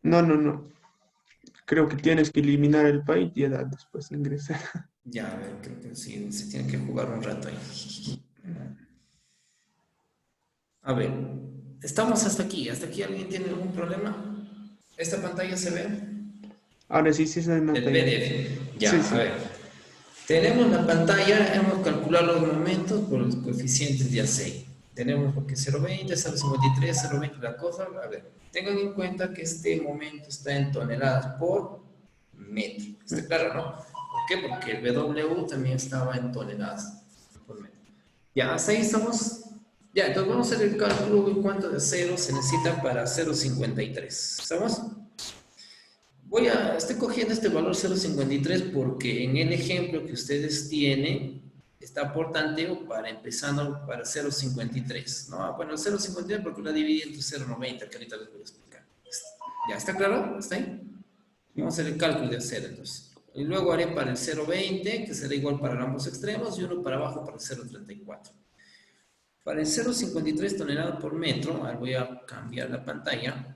No, no, no. Creo que tienes que eliminar el país y ya después ingresar. Ya, a ver, creo que sí, se tiene que jugar un rato ahí. A ver, estamos hasta aquí. ¿Hasta aquí alguien tiene algún problema? ¿Esta pantalla se ve? Ahora sí, sí se El nota ya. PDF. Ya, Sí, a sí. ver. Tenemos la pantalla, hemos calculado los momentos por los coeficientes de AC. Tenemos porque 0,20, 0,53, 0,20 la cosa. A ver, tengan en cuenta que este momento está en toneladas por metro. ¿Está claro, no? ¿Por qué? Porque el W también estaba en toneladas por metro. Ya, hasta ahí estamos. Ya, entonces vamos a hacer el cálculo de cuánto de acero se necesita para 0,53. ¿Estamos? Estoy cogiendo este valor 0,53 porque en el ejemplo que ustedes tienen está por tanteo para empezando para 0,53, ¿no? Bueno, 0,53 porque la dividí entre 0,90, que ahorita les voy a explicar. ¿Ya está claro? ¿Está ahí? Vamos a hacer el cálculo de acero entonces. Y luego haré para el 0,20, que será igual para ambos extremos, y uno para abajo para el 0,34. Para el 0,53 toneladas por metro, voy a cambiar la pantalla.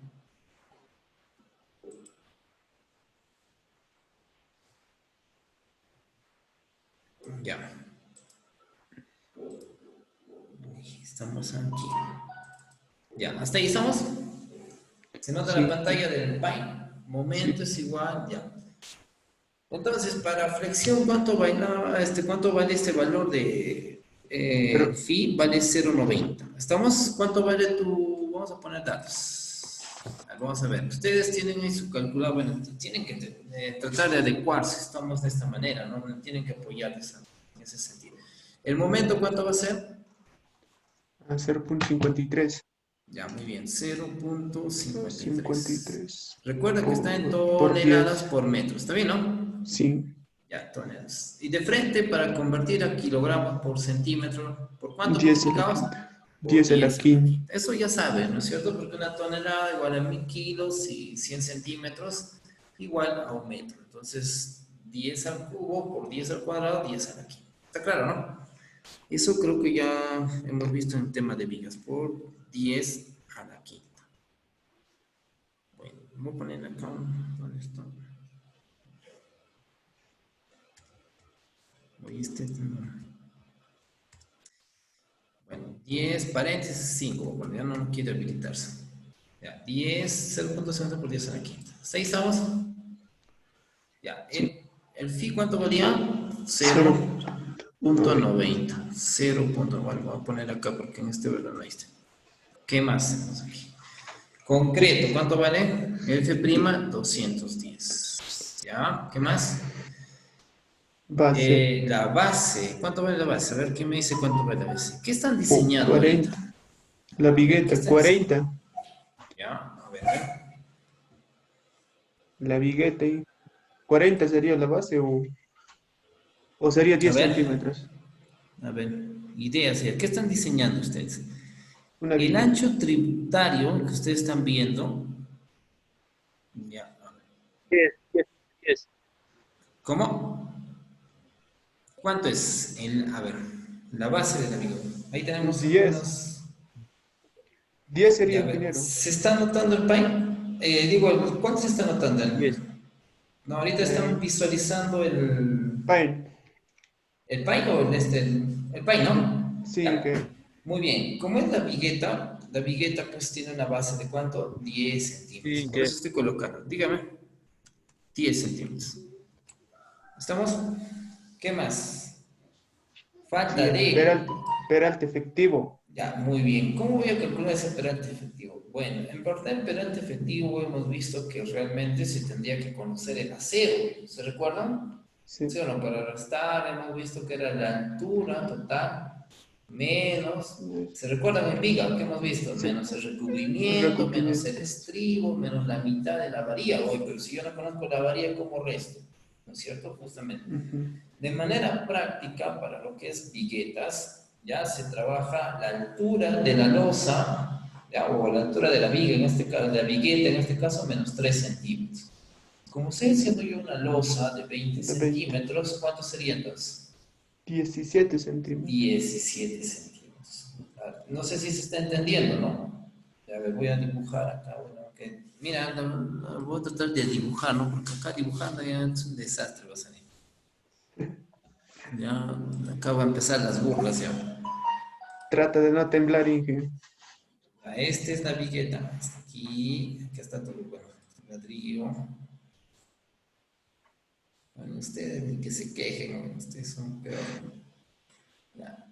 Ya. Estamos aquí. Ya, hasta ahí estamos. Se nota la Sí. pantalla del Paint. Momento es igual, ya. Entonces, para flexión, ¿cuánto vale este valor de Pero, phi? Vale 0,90. ¿Estamos? ¿Cuánto vale tu...? Vamos a poner datos. Vamos a ver. Ustedes tienen ahí su calculador. Bueno, tienen que tratar de adecuarse. Estamos de esta manera, ¿no? Tienen que apoyar en ese sentido. ¿El momento cuánto va a ser? a 0,53. Ya, muy bien. 0,53. 53 Recuerda que está en por toneladas 10. por metro. ¿Está bien, no? Sí. Ya, toneladas. Y de frente, para convertir a kilogramos por centímetro, ¿por cuánto 10 a la multiplicabas? quinta. Por 10 a la 10 a la quinta. quinta. Eso ya sabes, ¿no es cierto? Porque una tonelada igual a 1000 kilos y 100 centímetros igual a un metro. Entonces, 10 al cubo por 10 al cuadrado, 10 a la quinta. ¿Está claro, no? Eso creo que ya hemos visto en el tema de vigas, por 10 a la quinta. Bueno, voy a poner acá, ¿dónde está? Bueno, 10 paréntesis 5, bueno, ya no quiere habilitarse. Ya, 10, 0,60 por 10 a la quinta. ¿Hasta ahí estamos? Ya, Sí. el phi, ¿cuánto valía? 0,90. 0. Bueno, voy a poner acá porque en este verdad no hay. ¿Qué más tenemos aquí? Concreto, ¿cuánto vale? F', 210. ¿Ya? ¿Qué más? Base. La base, ¿cuánto vale la base? A ver, ¿qué me dice cuánto vale la base? ¿Qué están Por diseñando ahorita? 40. La ¿Qué vigueta, están diseñando? 40. Ya, a ver, a ver. La vigueta. 40 sería la base o sería A 10 ver, centímetros. Ideas, ¿qué están diseñando ustedes? Una El vigueta. ancho tributario que ustedes están viendo, ya, a ver. 10, 10, 10. ¿Cómo? ¿Cuánto es? A ver, la base del amigo. Ahí tenemos 10. unos 10 sería, Ya, a ver, ingeniero. ¿se está anotando el PAI? ¿Cuánto se está anotando? 10. No, ahorita están visualizando Fine. el PAI o el PAI, ¿no? Sí, Ya. que Muy bien. Como es la vigueta pues tiene una base de ¿cuánto? 10 centímetros. Sí, Por eso estoy colocando. Dígame. 10 centímetros. ¿Estamos? ¿Qué más? sí, Falta el de... peralte efectivo. Ya, muy bien. ¿Cómo voy a calcular ese perante efectivo? Bueno, en parte del perante efectivo hemos visto que realmente se tendría que conocer el acero. ¿Se recuerdan? ¿Sí Sí. o no? Para restar hemos visto que era la altura total menos... ¿Se recuerdan en viga que hemos visto? Sí. Menos el recubrimiento, menos el Recubrimiento. estribo, menos la mitad de la varilla. Oye, pero si yo no conozco la varilla, ¿cómo resto? ¿No es cierto? Justamente. Ujú. De manera práctica, para lo que es viguetas, ya se trabaja la altura de la losa, ya, o la altura de la viga, en este caso, de la vigueta, en este caso, menos 3 centímetros. Como estoy haciendo yo una losa de 20 De 20. centímetros, ¿cuánto sería entonces? 17 centímetros. 17 centímetros. No sé si se está entendiendo, ¿no? A ver, voy a dibujar acá, bueno, que, mira, voy a tratar de dibujar, ¿no? Porque acá dibujando ya es un desastre, va a salir. Ya, acá va a empezar las burlas ya. Trata de no temblar, Inge. Esta es la vigueta. Hasta aquí, acá está todo, bueno, ladrillo. Bueno, ustedes ni que se quejen, ¿no? Ustedes son peor. Ya,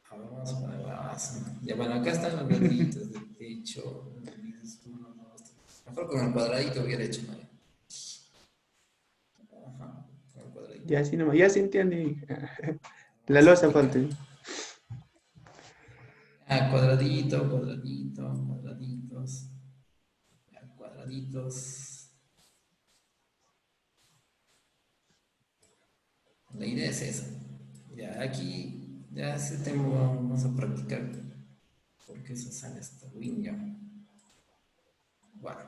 ahora vamos a poner más. Ya, bueno, acá están los ladrillitos del techo. Uno, dos, tres. Mejor con el cuadradito hubiera hecho, ¿no? Ajá, con el cuadradito. Ya así nomás, ya se entiende, Inge. La Vamos a losa aplicar. falta. Ah, cuadradito, cuadradito, cuadraditos. Ya, cuadraditos. La idea es esa. Ya aquí, ya ese tema vamos a practicar. Porque eso sale hasta win ya. Bueno,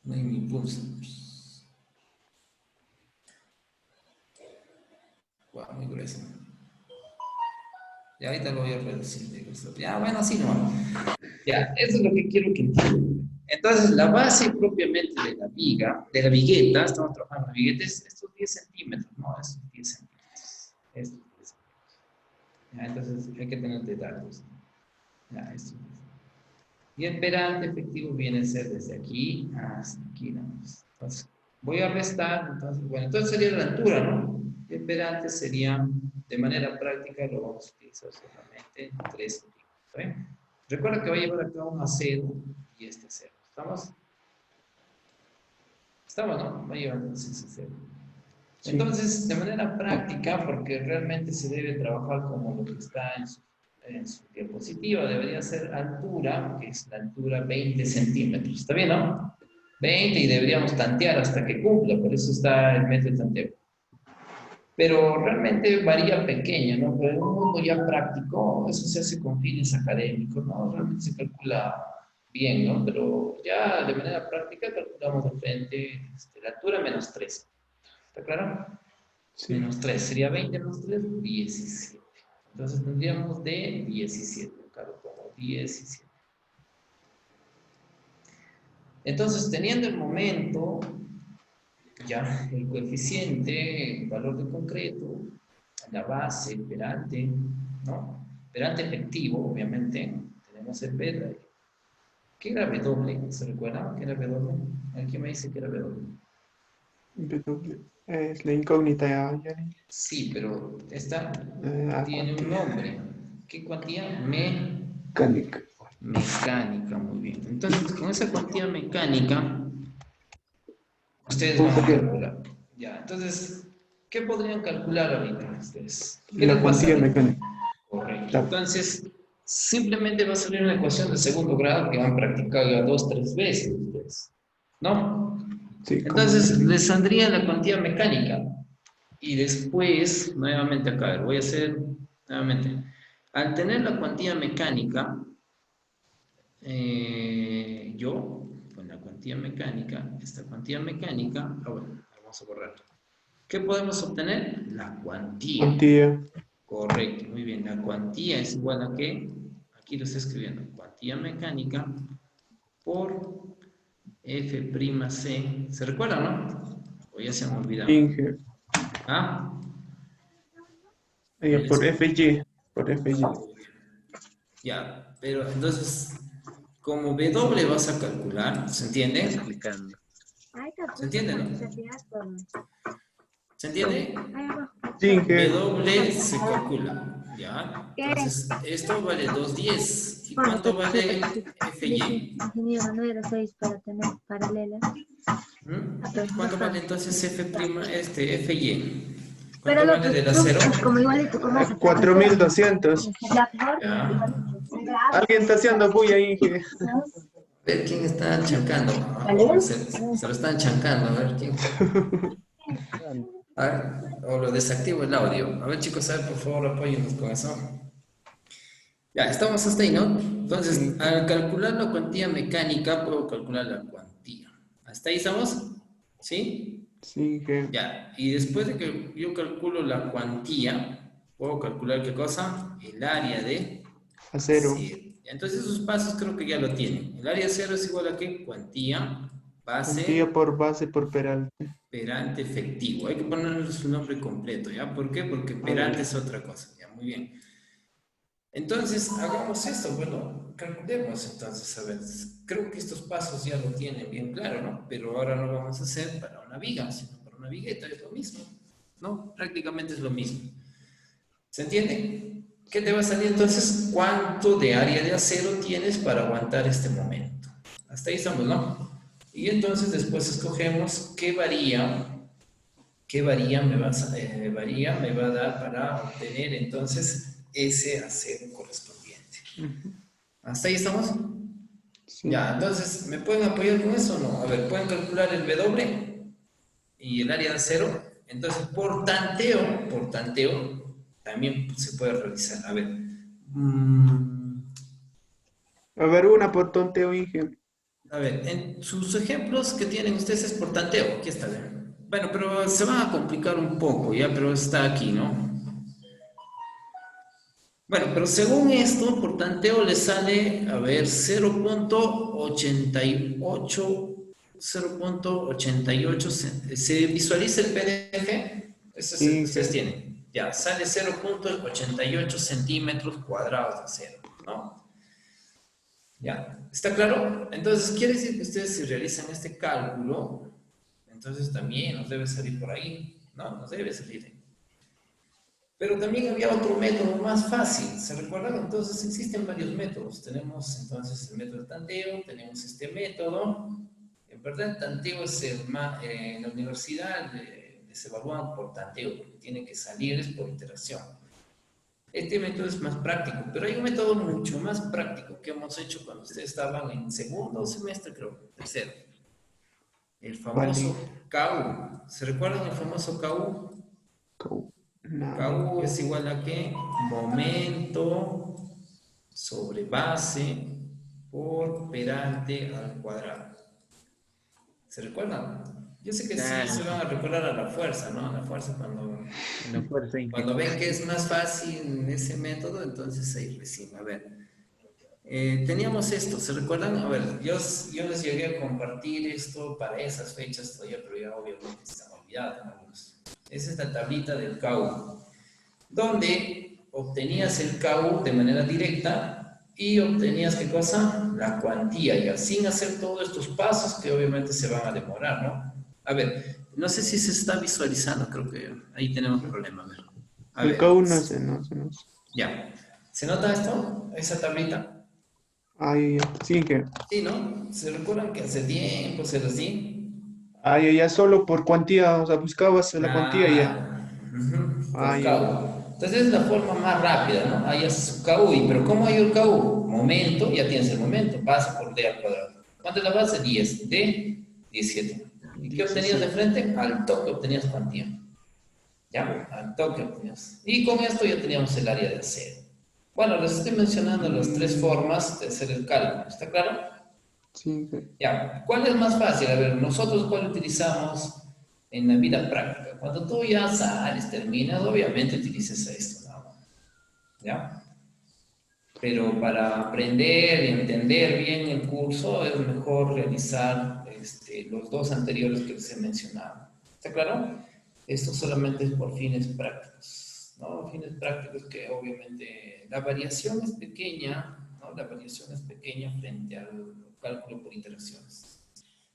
no hay ni pulso. Wow, muy grueso. Ya ahorita lo voy a reducir de grueso. Ya, bueno, así no. Ya, eso es lo que quiero que entiendan. Entonces, la base propiamente de la viga, de la vigueta, estamos trabajando en la vigueta, es estos 10 centímetros, ¿no? Estos 10 centímetros. Estos 10 centímetros. Ya, entonces, hay que tener detalles. Ya, esto. Y el perante efectivo viene a ser desde aquí hasta aquí, ¿no? Entonces, voy a restar, entonces, bueno, entonces sería la altura, ¿no? Y el perante sería, de manera práctica, lo vamos a utilizar solamente 3 centímetros, ¿eh? Recuerda que va a llevar acá un acero y este acero. ¿Estamos? Estamos, ¿no? Va a llevar entonces acero. Sí. Entonces, de manera práctica, porque realmente se debe trabajar como lo que está en su diapositiva, debería ser altura, que es la altura 20 centímetros. ¿Está bien, no? 20 y deberíamos tantear hasta que cumpla, por eso está el método de tanteo. Pero realmente varía pequeña, ¿no? Pero en un mundo ya práctico, eso se hace con fines académicos, ¿no? Realmente se calcula bien, ¿no? Pero ya de manera práctica calculamos de frente la altura menos 3. ¿Está claro? Sí. Menos 3. Sería 20 menos 3, 17. Entonces tendríamos de 17. Claro, como 17. Entonces, teniendo el momento, ya el coeficiente, el valor de concreto, la base, el perante, ¿no? Perante efectivo, obviamente, tenemos el P. ¿Qué era W? ¿Se recuerda? ¿Qué era W? ¿Alguien me dice que era W? W. Es la incógnita, Yanni. Sí, pero esta tiene un Cuantía. nombre. ¿Qué cuantía? Mecánica. Mecánica, muy bien. Entonces, con esa cuantía mecánica, ustedes Vamos van a a ver calcular. Ya, entonces, ¿qué podrían calcular ahorita ustedes? ¿Qué la les va a cuantía salir? mecánica. Correcto. La- Entonces, simplemente va a salir una ecuación de segundo grado que van a practicar ya 2, 3 veces ustedes. ¿No? sí, como Entonces, les saldría la cuantía mecánica. Y después, nuevamente acá, a ver, voy a hacer nuevamente. Al tener la cuantía mecánica, yo, con la cuantía mecánica, esta cuantía mecánica, bueno, vamos a borrar. ¿Qué podemos obtener? La cuantía. cuantía. Correcto, muy bien. La cuantía es igual a qué? aquí lo estoy escribiendo, cuantía mecánica por F'C. ¿Se recuerda, no? O ya se han olvidado. Inge. ¿Ah? Por FY. Por FY. Ya, pero entonces, como W vas a calcular, ¿se entiende? Explicando. ¿Se entiende, no? ¿Se entiende? Sí, Inge. W se calcula, ¿ya? Entonces, esto vale 210. ¿Y cuánto vale FY? Ingeniero, no era 6 para tener paralela. ¿Cuánto vale entonces FY? Pero ¿Cuánto lo vale del acero? como igualito, como hace 4200. Ya. Alguien está haciendo bulla, Inge. A ver quién está chancando. Se lo están chancando, a ver quién. A ver, o lo desactivo el audio. A ver, chicos, a ver, por favor, apóyennos con eso. Ya, estamos hasta ahí, ¿no? Entonces, al calcular la cuantía mecánica, puedo calcular la cuantía. ¿Hasta ahí estamos? ¿Sí? Sí, Inge. Ya, y después de que yo calculo la cuantía, puedo calcular ¿qué cosa? El área de Acero. cero. Entonces, esos pasos creo que ya lo tienen. El área de cero es igual a ¿qué? Cuantía, base, Cuantía por base por peralte. perante efectivo. Hay que ponerle su nombre completo, ¿ya? ¿Por qué? Porque perante es otra cosa, ¿ya? Muy bien. Entonces, hagamos esto, bueno, calculemos entonces, a ver, creo que estos pasos ya lo tienen bien claro, ¿no? Pero ahora no vamos a hacer para una viga, sino para una vigueta, es lo mismo, ¿no? Prácticamente es lo mismo. ¿Se entiende? ¿Qué te va a salir entonces? ¿Cuánto de área de acero tienes para aguantar este momento? Hasta ahí estamos, ¿no? Y entonces después escogemos qué varía me va a dar para obtener entonces ese acero correspondiente. ¿Hasta ahí estamos? Sí. Ya, entonces, ¿me pueden apoyar con eso o no? A ver, ¿pueden calcular el W y el área de acero? Entonces, por tanteo, también se puede realizar. A ver, A ver, una por tonteo, Inge. en sus ejemplos que tienen ustedes es por tanteo. Aquí está, vean. Bueno, pero se va a complicar un poco, ya, pero está aquí, ¿no? Bueno, pero según esto, por tanteo le sale, a ver, 0.88, ¿se visualiza el PDF? Ese es el que ustedes tienen. Ya, sale 0.88 centímetros cuadrados de acero, ¿no? Ya, ¿está claro? Entonces, quiere decir que ustedes si realizan este cálculo, entonces también nos debe salir por ahí, ¿no? Nos debe salir. Pero también había otro método más fácil, ¿se recuerdan? Entonces existen varios métodos. Tenemos entonces el método de tanteo, tenemos este método. En verdad el tanteo es en la universidad se evalúan por tanteo, porque tiene que salir es por iteración. Este método es más práctico, pero hay un método mucho más práctico que hemos hecho cuando ustedes estaban en segundo semestre, creo, tercero. El famoso KU. ¿Se recuerdan el famoso KU? KU es igual a ¿qué? Momento sobre base por perante al cuadrado. ¿Se recuerdan? Yo sé que sí se van a recordar a la fuerza, ¿no? A la fuerza cuando ven que es más fácil ese método, entonces ahí recién. A ver, teníamos esto, ¿se recuerdan? A ver, yo les llegué a compartir esto para esas fechas todavía, pero ya obviamente están olvidadas algunos. Esa es la tablita del KU, donde obtenías el KU de manera directa y obtenías, ¿qué cosa? La cuantía, ya sin hacer todos estos pasos que obviamente se van a demorar, ¿no? A ver, no sé si se está visualizando, creo que ahí tenemos un problema, a ver. El KU no se nos. Ya, ¿se nota esto? Esa tablita. Ahí, sí, que. Sí, ¿no? ¿Se recuerdan que hace tiempo se los di? Ahí, ya solo por cuantía, o sea, buscabas la cuantía y ya. Por KU. Entonces es la forma más rápida, ¿no? Ahí haces su KU, pero ¿cómo hay el KU? Momento, ya tienes el momento, base por D al cuadrado. ¿Cuánto es la base? 10, D, 17. ¿Y qué obtenías de frente? Al toque obtenías cuantía. ¿Ya? Al toque obtenías. Y con esto ya teníamos el área de acero. Bueno, les estoy mencionando las tres formas de hacer el cálculo, ¿está claro? Sí. Ya, ¿cuál es más fácil? A ver, nosotros cuál utilizamos en la vida práctica. Cuando tú ya sales, terminas, obviamente utilizas esto, ¿no? ¿Ya? pero para aprender y entender bien el curso es mejor realizar los dos anteriores que les he mencionado. ¿Está claro? Esto solamente es por fines prácticos, ¿no? Fines prácticos que obviamente la variación es pequeña, ¿no? La variación es pequeña frente al cálculo por interacciones.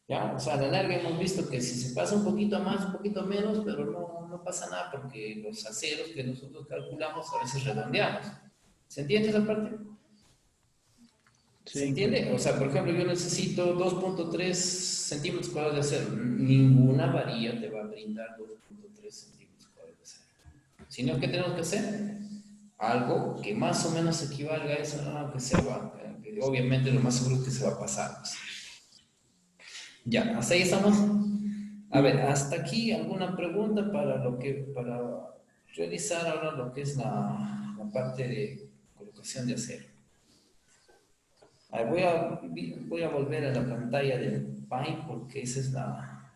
¿Ya? O sea, a la larga hemos visto que si se pasa un poquito más, un poquito menos, pero no pasa nada porque los aceros que nosotros calculamos a veces redondeamos. ¿Se entiende esa parte? ¿Se entiende? O sea, por ejemplo, yo necesito 2.3 centímetros cuadrados de acero. Ninguna varilla te va a brindar 2.3 centímetros cuadrados de acero. Sino que tenemos que hacer algo que más o menos equivalga a eso, ¿no? Que obviamente lo más seguro es que se va a pasar. Pues. Ya, hasta ahí estamos. A ver, hasta aquí alguna pregunta para realizar ahora lo que es la parte de colocación de acero. A ver, voy a volver a la pantalla del Paint porque esa es la...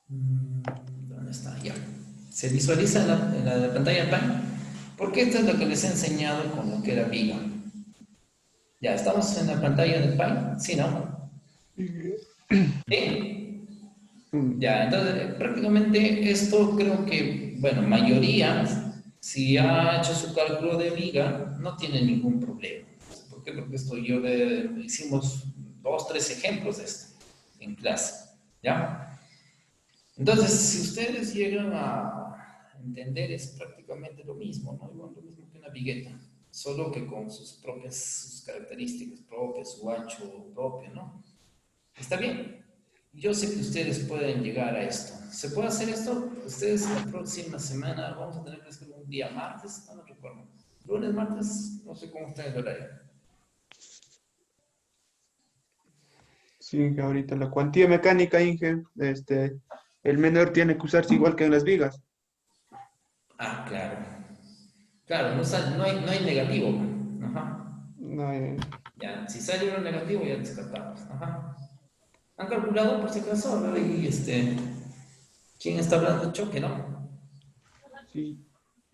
¿Dónde está? Ya. Se visualiza en la pantalla del Paint porque esta es lo que les he enseñado con lo que era viga. Ya, ¿estamos en la pantalla del Paint? ¿Sí, no? ¿Sí? Ya, entonces prácticamente esto creo que, bueno, mayoría... Si ha hecho su cálculo de viga, no tiene ningún problema. ¿Por qué? Porque hicimos 2, 3 ejemplos de esto en clase. ¿Ya? Entonces, si ustedes llegan a entender, es prácticamente lo mismo, ¿no? Igual lo mismo que una vigueta, solo que con sus características propias, su ancho propio, ¿no? ¿Está bien? Yo sé que ustedes pueden llegar a esto. ¿Se puede hacer esto? Ustedes la próxima semana vamos a tener que hacer un día martes, no me recuerdo. Lunes, martes, no sé cómo está el horario. Sí, ahorita la cuantía mecánica, Inge, el menor tiene que usarse igual que en las vigas. Ah, claro. Claro, no hay negativo. Ajá. No, Ya, si sale uno negativo ya descartamos. Ajá. ¿Han calculado por si acaso? A ver, ahí, ¿quién está hablando de choque, no? sí,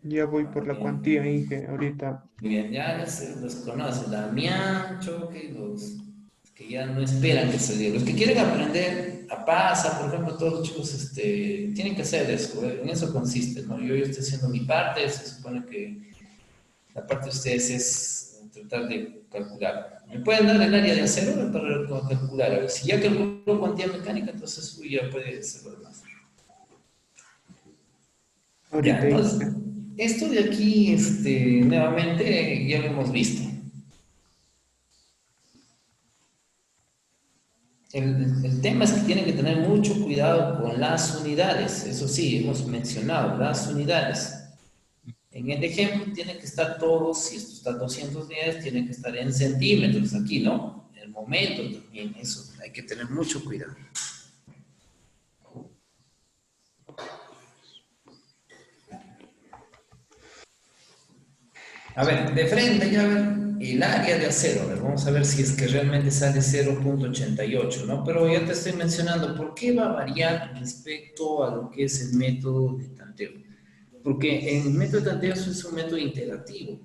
ya voy por la cuantía, Inge, ahorita. Muy bien, ya los conoce, Damián, choque, los que ya no esperan que se diga. Los que quieren aprender a PASA, por ejemplo, todos los chicos tienen que hacer eso, en eso consiste, ¿no? Yo estoy haciendo mi parte, se supone que la parte de ustedes es tratar de calcular. ¿Me pueden dar el área de acero para calcular? A ver, si ya calculó cuantía mecánica, entonces ya puede hacer lo demás. Ya, Ahorita, entonces, Inge. esto de aquí, nuevamente, ya lo hemos visto. El tema es que tienen que tener mucho cuidado con las unidades. Eso sí, hemos mencionado las unidades. En el ejemplo tiene que estar todo, si esto está 210, tiene que estar en centímetros aquí, ¿no? En el momento también, eso hay que tener mucho cuidado. A ver, de frente ya ver el área de acero. A ver, vamos a ver si es que realmente sale 0.88, ¿no? Pero ya te estoy mencionando, ¿por qué va a variar respecto a lo que es el método de tanteo? Porque el método de tanteo es un método interactivo.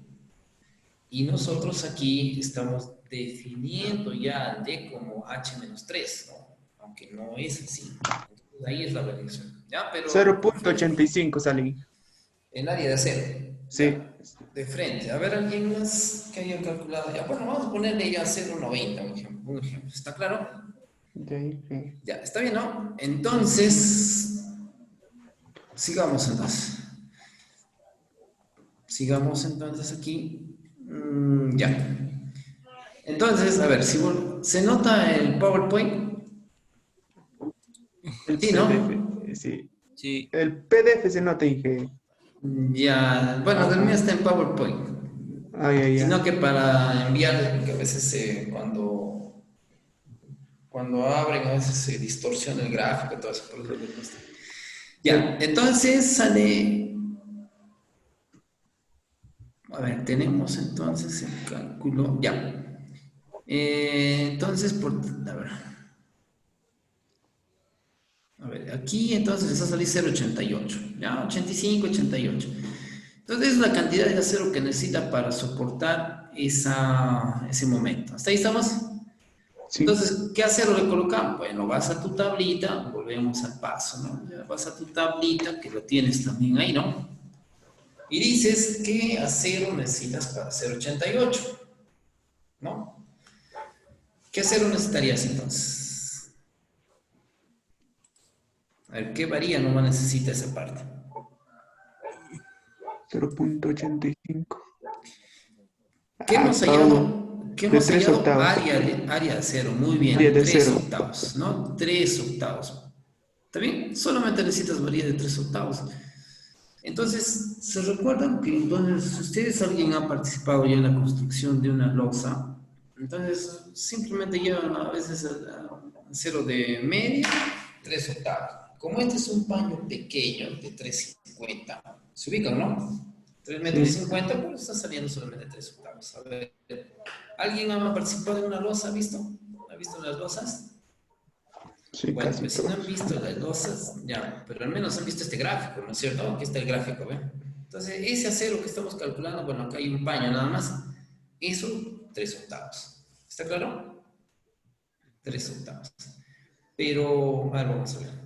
Y nosotros aquí estamos definiendo ya al D como H-3, ¿no? Aunque no es así. Entonces, ahí es la variación. ¿Ya? Pero 0.85 sale. el área de acero. Sí. Ya, de frente. A ver, alguien más que haya calculado. Ya, bueno, vamos a ponerle ya 0.90, un ejemplo. ¿Está claro? De ahí, sí. Ya, está bien, ¿no? Entonces, sigamos entonces. Sigamos entonces aquí. Ya. Entonces, a ver, si se nota el PowerPoint. El Sí, ¿no? PDF, sí. Sí, El PDF se nota, Inge. Ya, bueno, del mío está en PowerPoint. Ah, ya, ya. Sino que para enviar, porque a veces cuando abren, a veces se distorsiona el gráfico, todo eso, por eso les gusta. Ya, entonces sale. A ver, tenemos entonces el cálculo. Ya. Entonces, a ver, aquí entonces les va a salir 0.88. Ya, 85, 88. Entonces es la cantidad de acero que necesita para soportar ese momento. ¿Hasta ahí estamos? Sí. Entonces, ¿qué acero le colocamos? Bueno, vas a tu tablita, volvemos al paso, ¿no? Ya vas a tu tablita, que lo tienes también ahí, ¿no? Y dices, ¿qué acero necesitas para hacer 88? ¿No? ¿Qué acero necesitarías entonces? A ver, ¿qué varía nomás necesita esa parte? 0.85. ¿Qué hemos Está hallado? ¿Qué de hemos 3 hallado? octavos. Área de cero, muy bien. Área de 3 cero. octavos, ¿no? 3 octavos. ¿Está bien? Solamente necesitas varía de 3 octavos. Entonces, ¿se recuerdan que entonces ustedes, alguien ha participado ya en la construcción de una losa? Entonces, simplemente llevan a veces a cero de media, 3 octavos. Como este es un paño pequeño de 3,50, se ubican, ¿no? 3 metros Sí. 50, pues está saliendo solamente 3 octavos. A ver, ¿alguien ha participado en una losa? ¿Ha visto? ¿Ha visto las losas? Sí, Bueno, casi pues si no todos. han visto las losas, ya, pero al menos han visto este gráfico, ¿no es cierto? Aquí está el gráfico, ¿ven? Entonces, ese acero que estamos calculando, bueno, acá hay un paño nada más, eso, 3 octavos. ¿Está claro? 3 octavos. Pero, a ver, vamos a ver.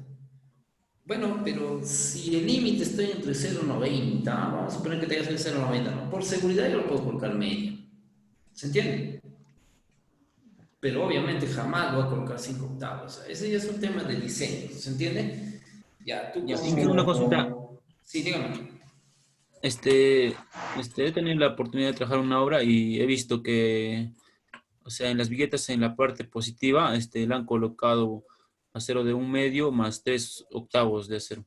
Bueno, pero si el límite está entre 0,90, vamos a suponer que te hagas el 0,90, ¿no? Por seguridad yo lo puedo colocar medio. ¿Se entiende? Pero obviamente jamás voy a colocar 5 octavos. Ese ya es un tema de diseño, ¿se entiende? Ya, tú Ya, como... una consulta. Sí, dígame. He tenido la oportunidad de trabajar una obra y he visto que, o sea, en las viguetas en la parte positiva, le han colocado acero de 1 medio más 3 octavos de acero.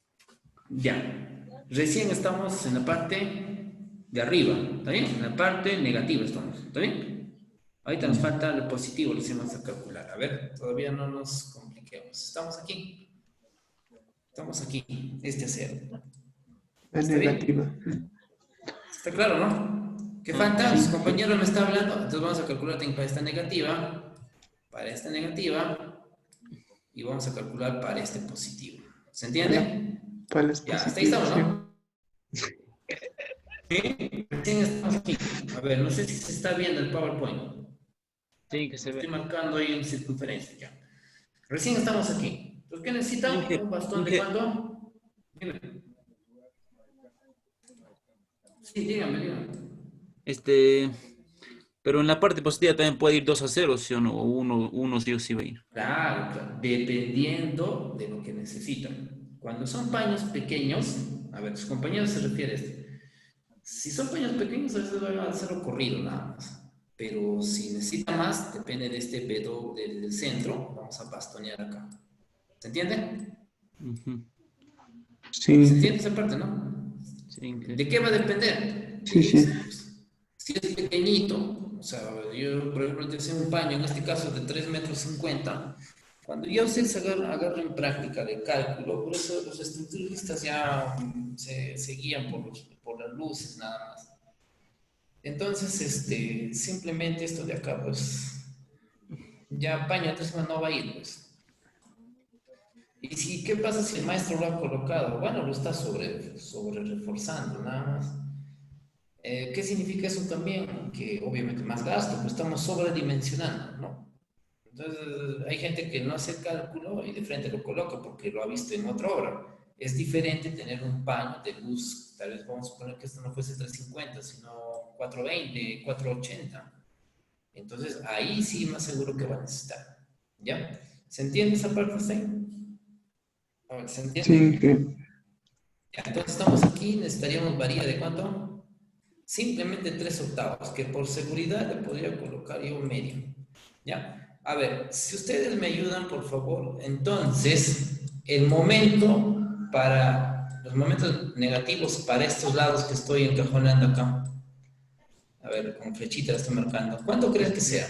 Ya. Recién estamos en la parte de arriba, ¿está bien? En la parte negativa estamos, ¿está bien? Ahorita nos falta el positivo, lo hicimos a calcular. A ver, todavía no nos compliquemos. Estamos aquí. Estamos aquí, este acero. La ¿Está bien? negativa. ¿Está claro, no? ¿Qué falta? Sí. Su compañero me está hablando. Entonces vamos a calcular para esta negativa, y vamos a calcular para este positivo. ¿Se entiende? Para las Ya, hasta ahí estamos, positivas. ¿no? Sí, recién estamos aquí. A ver, no sé si se está viendo el PowerPoint. Sí, que se Estoy ve. marcando ahí en circunferencia ya. Recién estamos aquí. ¿Por qué necesitan Inge, un bastón de Inge. cuánto? Dime. Sí, dígame. Pero en la parte positiva también puede ir 2 aceros, ¿sí o no? O uno sí o sí va a ir. Claro, claro, dependiendo de lo que necesitan. Cuando son paños pequeños, a ver, sus compañeros se refiere a esto. Si son paños pequeños, a veces van a hacer corrido nada más. Pero si necesita más, depende de este pedo del centro, vamos a bastonear acá. ¿Se entiende? Ujú. ¿Se Sí, entiende esa parte, no? Sí, Inge. ¿De qué va a depender? sí, sí. Si es pequeñito, o sea, yo, por ejemplo, te hice un paño, en este caso de 3,50 metros, cuando ya usted se agarra en práctica de cálculo, por eso los estructuristas ya se guían por las luces nada más. Entonces, simplemente esto de acá, pues, ya paño 3 no va a ir, pues. ¿Y si, qué pasa si el maestro lo ha colocado? Bueno, lo está sobre reforzando, nada más. ¿Qué significa eso también? Que obviamente más gasto, pues estamos sobredimensionando, ¿no? Entonces, hay gente que no hace el cálculo y de frente lo coloca porque lo ha visto en otra obra. Es diferente tener un paño de luz, tal vez vamos a suponer que esto no fuese 350, sino 420, 480. Entonces, ahí sí más seguro que va a necesitar. ¿Ya? ¿Se entiende esa parte, Stein? ¿Se entiende? Sí, que Ya, entonces estamos aquí, necesitaríamos varilla de ¿cuánto? Simplemente 3 octavos, que por seguridad le podría colocar yo medio. ¿Ya? A ver, si ustedes me ayudan, por favor, entonces, el momento para, los momentos negativos para estos lados que estoy encajonando acá. A ver, con flechita la estoy marcando. ¿Cuánto crees que sea?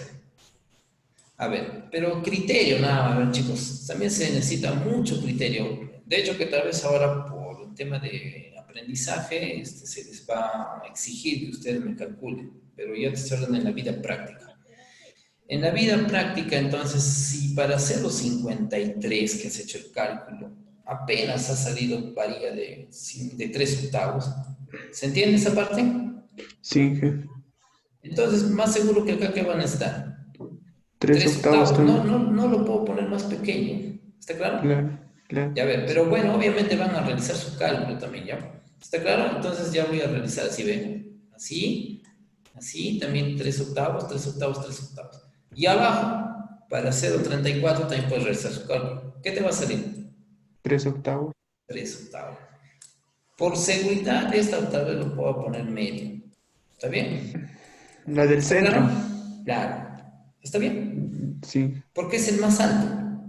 A ver, pero criterio, nada, a ver, chicos, también se necesita mucho criterio. De hecho, que tal vez ahora por el tema de aprendizaje se les va a exigir que ustedes me calculen, pero ya te estoy hablando en la vida práctica. En la vida práctica, entonces, si para hacer los 53 que has hecho el cálculo, apenas ha salido varilla de 3 octavos, ¿Se entiende esa parte? Sí, jefe. Entonces, más seguro que acá, ¿qué van a estar? 3 3 octavos octavos. No, también. no lo puedo poner más pequeño. ¿Está claro? Claro, claro. Ya ver, pero bueno, obviamente van a realizar su cálculo también, ¿ya? ¿Está claro? Entonces ya voy a realizar, así ven, así, así, también 3 octavos, 3 octavos, 3 octavos. Y abajo, para 0,34 también puedes realizar su cálculo. ¿Qué te va a salir? 3 octavos. 3 octavos. Por seguridad, esta tal vez lo puedo poner medio. ¿Está bien? La del ¿Está claro? centro. Claro. ¿Está bien? Sí, Porque es el más alto.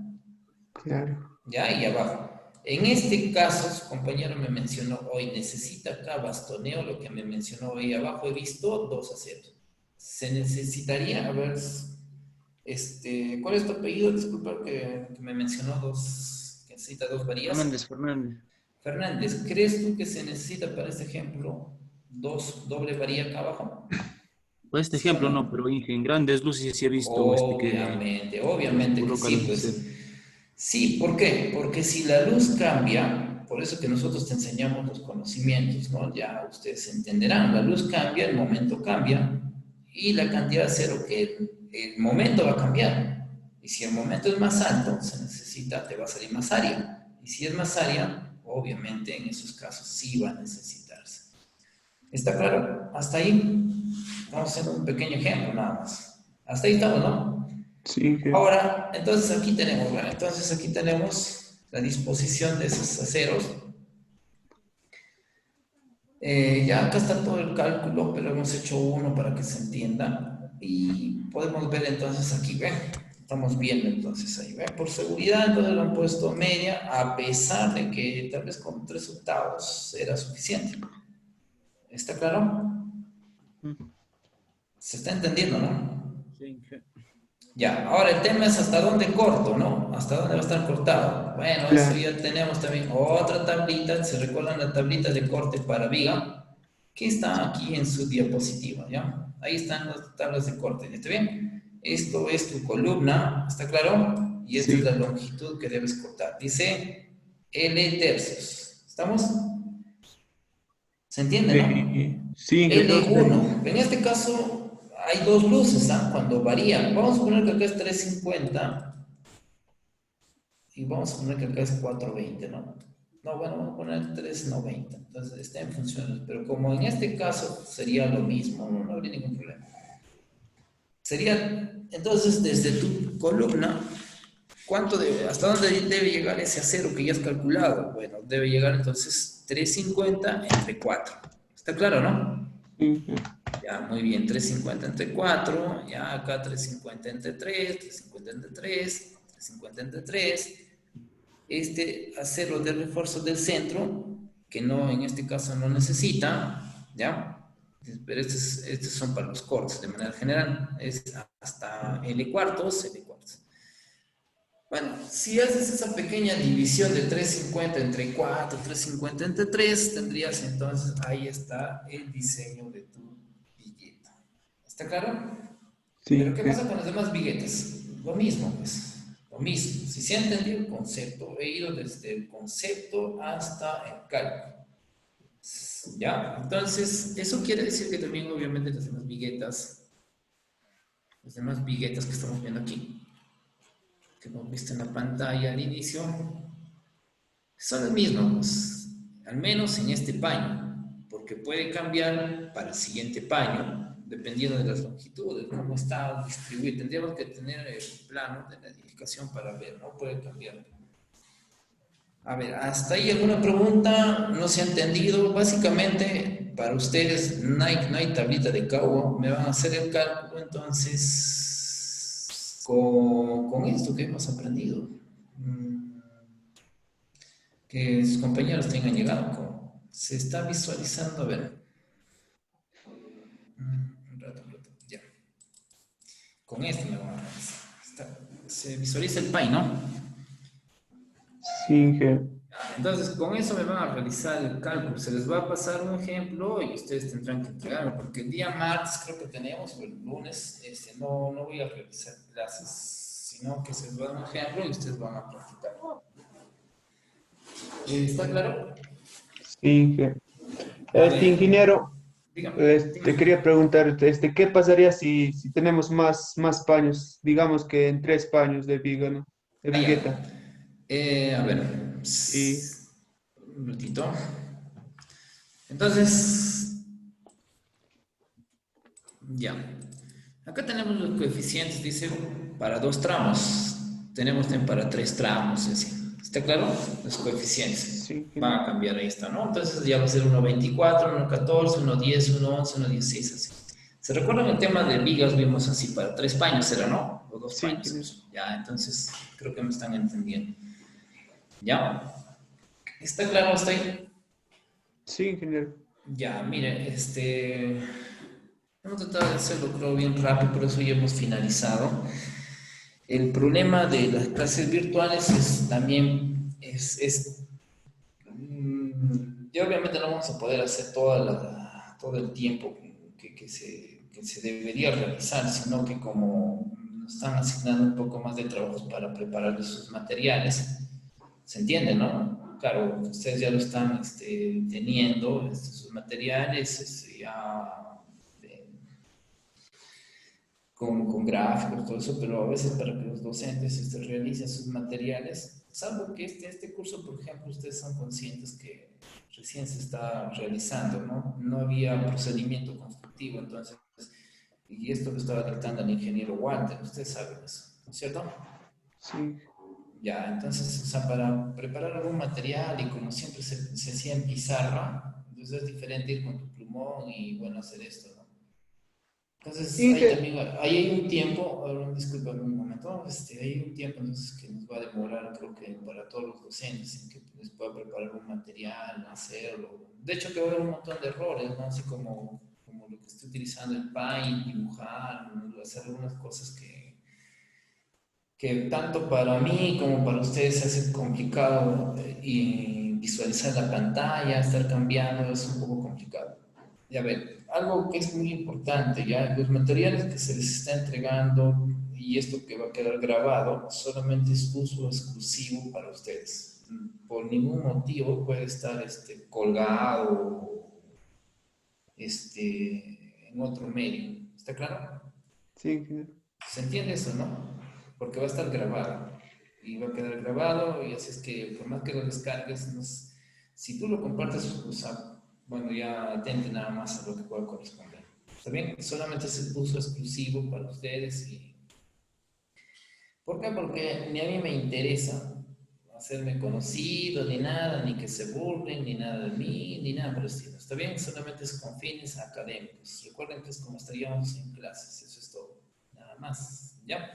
claro. ¿Ya? Y abajo. En este caso, su compañero me mencionó hoy, necesita acá bastoneo, lo que me mencionó hoy abajo, he visto 2 aceros. Se necesitaría, a ver, ¿cuál es tu apellido? Disculpa que me mencionó que necesita 2 varías. Fernández, Fernández. Fernández, ¿crees tú que se necesita para este ejemplo 2 doble varía acá abajo? Por este ¿Sí o ejemplo no, no? pero en grandes luces sí he visto Obviamente, que se obviamente que coloca sí, los pues. aceros. Sí, ¿por qué? Porque si la luz cambia, por eso que nosotros te enseñamos los conocimientos, ¿no? Ya ustedes entenderán, la luz cambia, el momento cambia, y la cantidad de cero que el momento va a cambiar. Y si el momento es más alto, se necesita, te va a salir más área. Y si es más área, obviamente en esos casos sí va a necesitarse. ¿Está claro? Hasta ahí. Vamos a hacer un pequeño ejemplo nada más. Hasta ahí estamos, ¿no? Sí, jefe. Ahora, entonces aquí tenemos, bueno, entonces aquí tenemos la disposición de esos aceros. Ya acá está todo el cálculo, pero hemos hecho uno para que se entienda. Y podemos ver entonces aquí, ¿ven? Estamos viendo entonces ahí, ¿ven? Por seguridad, entonces lo han puesto media, a pesar de que tal vez con 3 octavos era suficiente. ¿Está claro? Mm, Se está entendiendo, ¿no? sí, jefe. Ya, ahora el tema es hasta dónde corto, ¿no? Hasta dónde va a estar cortado. Bueno, eso Claro. ya tenemos también otra tablita, se recuerdan la tablita de corte para viga, que está aquí en su diapositiva, ¿ya? Ahí están las tablas de corte, ¿está bien? Esto es tu columna, ¿está claro? Y esta es Sí. la longitud que debes cortar. Dice L tercios. ¿Estamos? ¿Se entiende, no? Sí, jefe. L1. En este caso hay 2 luces, ¿ah? Cuando varían. Vamos a poner que acá es 350 y vamos a poner que acá es 420, ¿no? No, bueno, vamos a poner 390. Entonces está en funciones. Pero como en este caso sería lo mismo, no habría ningún problema. Sería, entonces, desde tu columna, ¿hasta dónde debe llegar ese acero que ya has calculado? Bueno, debe llegar entonces 350 entre 4. ¿Está claro, no? Sí, jefe. Ya, muy bien, 350 entre 4, ya acá 350 entre 3, 350 entre 3, 350 entre 3. Acero de refuerzo del centro, que no, en este caso no necesita, ¿ya? Pero estos son para los cortes de manera general, es hasta L cuartos, L cuartos. Bueno, si haces esa pequeña división de 350 entre 4, 350 entre 3, tendrías entonces, ahí está el diseño de tu billete. ¿Está claro? Pero Sí, ¿qué jefe. pasa con los demás billetes? Lo mismo, pues. Lo mismo. Si se ha entendido el concepto, he ido desde el concepto hasta el cálculo. ¿Ya? Entonces, eso quiere decir que también, obviamente, las demás billetas que estamos viendo aquí, que hemos visto en la pantalla al inicio, son las mismas, al menos en este paño, porque puede cambiar para el siguiente paño, dependiendo de las longitudes, cómo está distribuido. Tendríamos que tener el plano de la edificación para ver, ¿no? Puede cambiar. A ver, hasta ahí alguna pregunta, no se ha entendido. Básicamente, para ustedes no hay tablita de cálculo, me van a hacer el cálculo entonces con esto que hemos aprendido. Que sus compañeros tengan llegado. Se está visualizando, a ver. Un rato, ya. Con esto me van a realizar. Se visualiza el pie, ¿no? Sí, jefe. Entonces, con eso me van a realizar el cálculo. Se les va a pasar un ejemplo y ustedes tendrán que entregarme, porque el día martes creo que tenemos, o el lunes, no voy a realizar clases, sino que se les va a dar un ejemplo y ustedes van a practicar. ¿Está claro? Sí, jefe. A ver, Ingeniero, dígame. te quería preguntar, ¿qué pasaría si tenemos más paños? Digamos que en 3 paños de viga, ¿no? De Ah, ya. vigueta. A ver, Y un ratito. Entonces, ya. Acá tenemos los coeficientes, dice, para 2 tramos. Tenemos también para 3 tramos, así. ¿Está claro? Los coeficientes. sí, Va a ingeniero. cambiar ahí está, ¿no? Entonces ya va a ser 1.24, 1.14, 1.10, 1.11, 1.16, así. ¿Se recuerdan el tema de vigas? Vimos así para 3 paños, ¿era, no? O dos Sí, paños. ingeniero. Ya, entonces creo que me están entendiendo. ¿Ya? ¿Está claro hasta ahí? Sí, ingeniero. Ya, mire, hemos tratado de hacerlo, creo, bien rápido, por eso ya hemos finalizado. El problema de las clases virtuales es también, ya obviamente no vamos a poder hacer todo el tiempo que se debería realizar, sino que como nos están asignando un poco más de trabajos para preparar sus materiales, ¿se entiende, no? Claro, ustedes ya lo están teniendo, sus materiales, eh, con gráficos, todo eso, pero a veces para que los docentes realicen sus materiales, salvo que este curso, por ejemplo, ustedes son conscientes que recién se está realizando, ¿no? No había procedimiento constructivo, entonces, y esto lo estaba dictando el ingeniero Walter, ustedes saben eso, ¿no es cierto? Sí, Ya, entonces, o sea, para preparar algún material y como siempre se hacía en pizarra, entonces es diferente ir con tu plumón y, bueno, hacer esto, ¿no? Entonces, ahí Inge- también, ahí hay un tiempo, ahora disculpa un momento, hay un tiempo entonces que nos va a demorar, creo que para todos los docentes, en que les pueda preparar un material, hacerlo. De hecho, que va a haber un montón de errores, ¿no? Así como lo que estoy utilizando el Paint, dibujar, ¿no? Hacer algunas cosas que tanto para mí como para ustedes se hace complicado y visualizar la pantalla, estar cambiando, es un poco complicado. Ya ver, algo que es muy importante, ya los materiales que se les está entregando y esto que va a quedar grabado solamente es uso exclusivo para ustedes. Por ningún motivo puede estar colgado en otro medio. ¿Está claro? sí, ingeniero. ¿Se entiende eso, no? Porque va a estar grabado y va a quedar grabado y así es que por más que lo descargues, si tú lo compartes, o sea, bueno, ya atente nada más a lo que pueda corresponder. ¿Está bien? Solamente es el uso exclusivo para ustedes y... ¿Por qué? Porque ni a mí me interesa hacerme conocido, ni nada, ni que se burlen, ni nada de mí, ni nada por el estilo. ¿Está bien? Solamente es con fines académicos. Recuerden que es como estaríamos en clases, eso es todo. Nada más, ¿ya?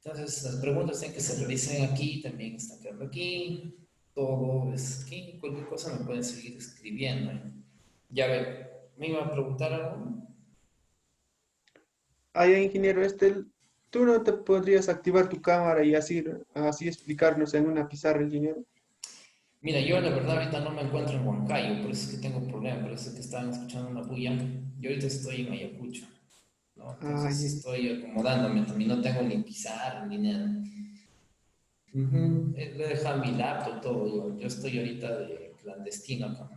Entonces, las preguntas tienen que se realicen aquí, también están quedando aquí, todo es aquí, cualquier cosa me pueden seguir escribiendo. Ya ve, ¿me iba a preguntar algo? Ay, ingeniero, ¿tú no te podrías activar tu cámara y así explicarnos en una pizarra, ingeniero? Mira, yo la verdad ahorita no me encuentro en Huancayo, por eso es que tengo problemas, por eso es que estaban escuchando una bulla. Yo ahorita estoy en Ayacucho, ¿no? Entonces Ay, ay, estoy acomodándome, también no tengo ni pizarra ni nada. Ujú. Le he dejado mi laptop, todo. Yo estoy ahorita de clandestino acá.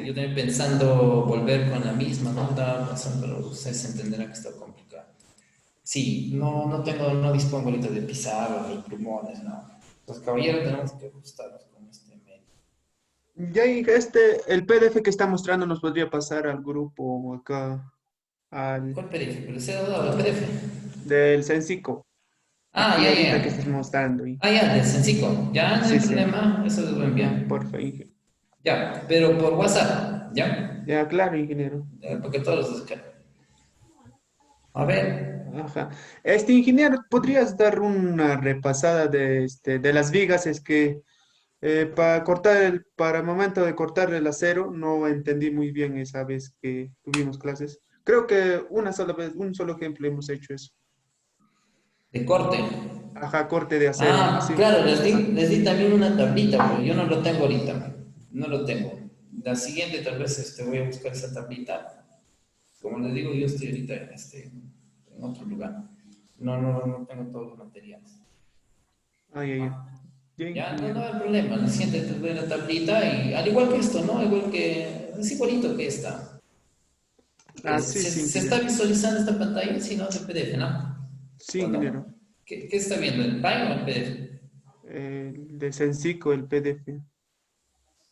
Yo también pensando volver con la misma, ¿no? Estaba pensando, pero ustedes entenderán que está complicado. Sí, no dispongo ahorita de pizarra ni plumones, no. Los caballeros tenemos que ajustarnos con este medio. ya, el PDF que está mostrando nos podría pasar al grupo acá, al ¿Cuál PDF? ¿Pero se ha dado el PDF? del Sensico. Ah, Aquí ya, ya. ahorita que estás mostrando. Ah, ya, del sencillo. Ya, no hay Sí, sí, problema, eso lo voy a ya, enviar. porfa, Ya, pero por WhatsApp, ¿ya? ya, claro, ingeniero. Porque todos los descargan. A ver, Ajá. Ingeniero, ¿podrías dar una repasada de las vigas? Es que para el momento de cortar el acero, no entendí muy bien esa vez que tuvimos clases. Creo que una sola vez, un solo ejemplo hemos hecho eso. de corte. Ajá, corte de acero, Ah, así. claro, Ajá. les di también una tablita, pero yo no lo tengo ahorita. No lo tengo. La siguiente tal vez voy a buscar esa tablita. Como les digo, yo estoy ahorita en otro lugar. No tengo todos los materiales. Ay, ay, ay. Ya, Ya, no, ingeniero. no hay problema. Le siente te doy la tablita y al igual que esto, ¿no? Igual que, es igualito que esta. Ah, sí, sí, Se está ingeniero. visualizando esta pantalla? Si no, es el PDF, ¿no? Sí, ¿O ingeniero. no? ¿Qué está viendo? ¿El Prime o el PDF? De Sensico, el PDF.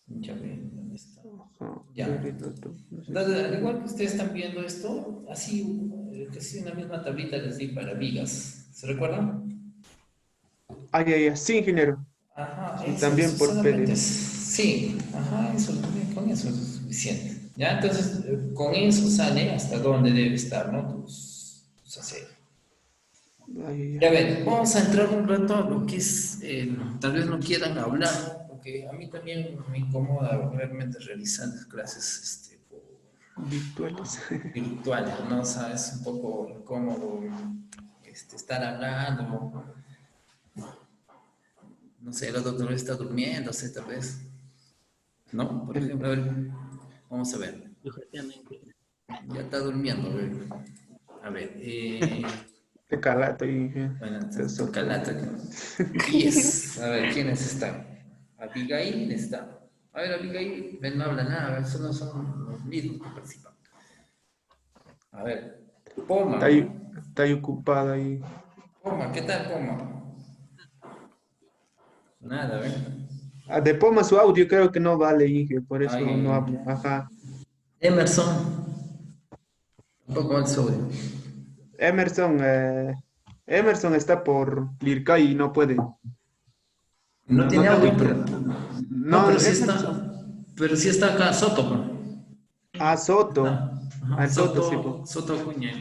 Ya ve, ¿dónde está? Ajá, Ya. ver el otro, no sé si. Entonces, al igual que ustedes están viendo esto, así, casi una misma tablita les di para vigas. ¿Se recuerdan? Ah, ya, ya. Sí, ingeniero. Ajá, Sí, eso también por solamente PDF. sí, ajá, eso, con eso es suficiente. Ya, entonces, con eso sale hasta dónde debe estar, ¿no? Tus aceros. Ah, ya, Ya ya. ven, vamos a entrar un rato a lo que es, tal vez no quieran hablar, ¿no? Porque a mí también me incomoda realmente realizar las clases Virtuales. virtuales, ¿no? O sea, es un poco incómodo estar hablando, no sé, el doctor está durmiendo, o sea, tal vez, ¿no? Por El- ejemplo, a ver, vamos a ver, ya está durmiendo, a ver, a ver, De calato y bueno, de entonces tu soto. calata, 10, a ver, ¿quiénes están? Abigail está. A ver, Abigail, ven, no habla nada, a ver, solo son los mismos que participan. A ver, Está Poma, ahí, está ahí ocupada ahí. Poma, ¿qué tal, Poma? Nada, a ver. Ah, de Poma su audio creo que no vale, Inge, por Ay, eso ay, no ay. habla. Ajá. Emerson, un poco el sobre. Emerson, Emerson está por Lircay y no puede. No No tiene te audio, voy. pero. No, No, pero sí Emerson. está. Pero sí está acá, Soto, pues. Ah, Soto. Está. Ajá, Al Soto, sí, Soto, po. Soto Acuña.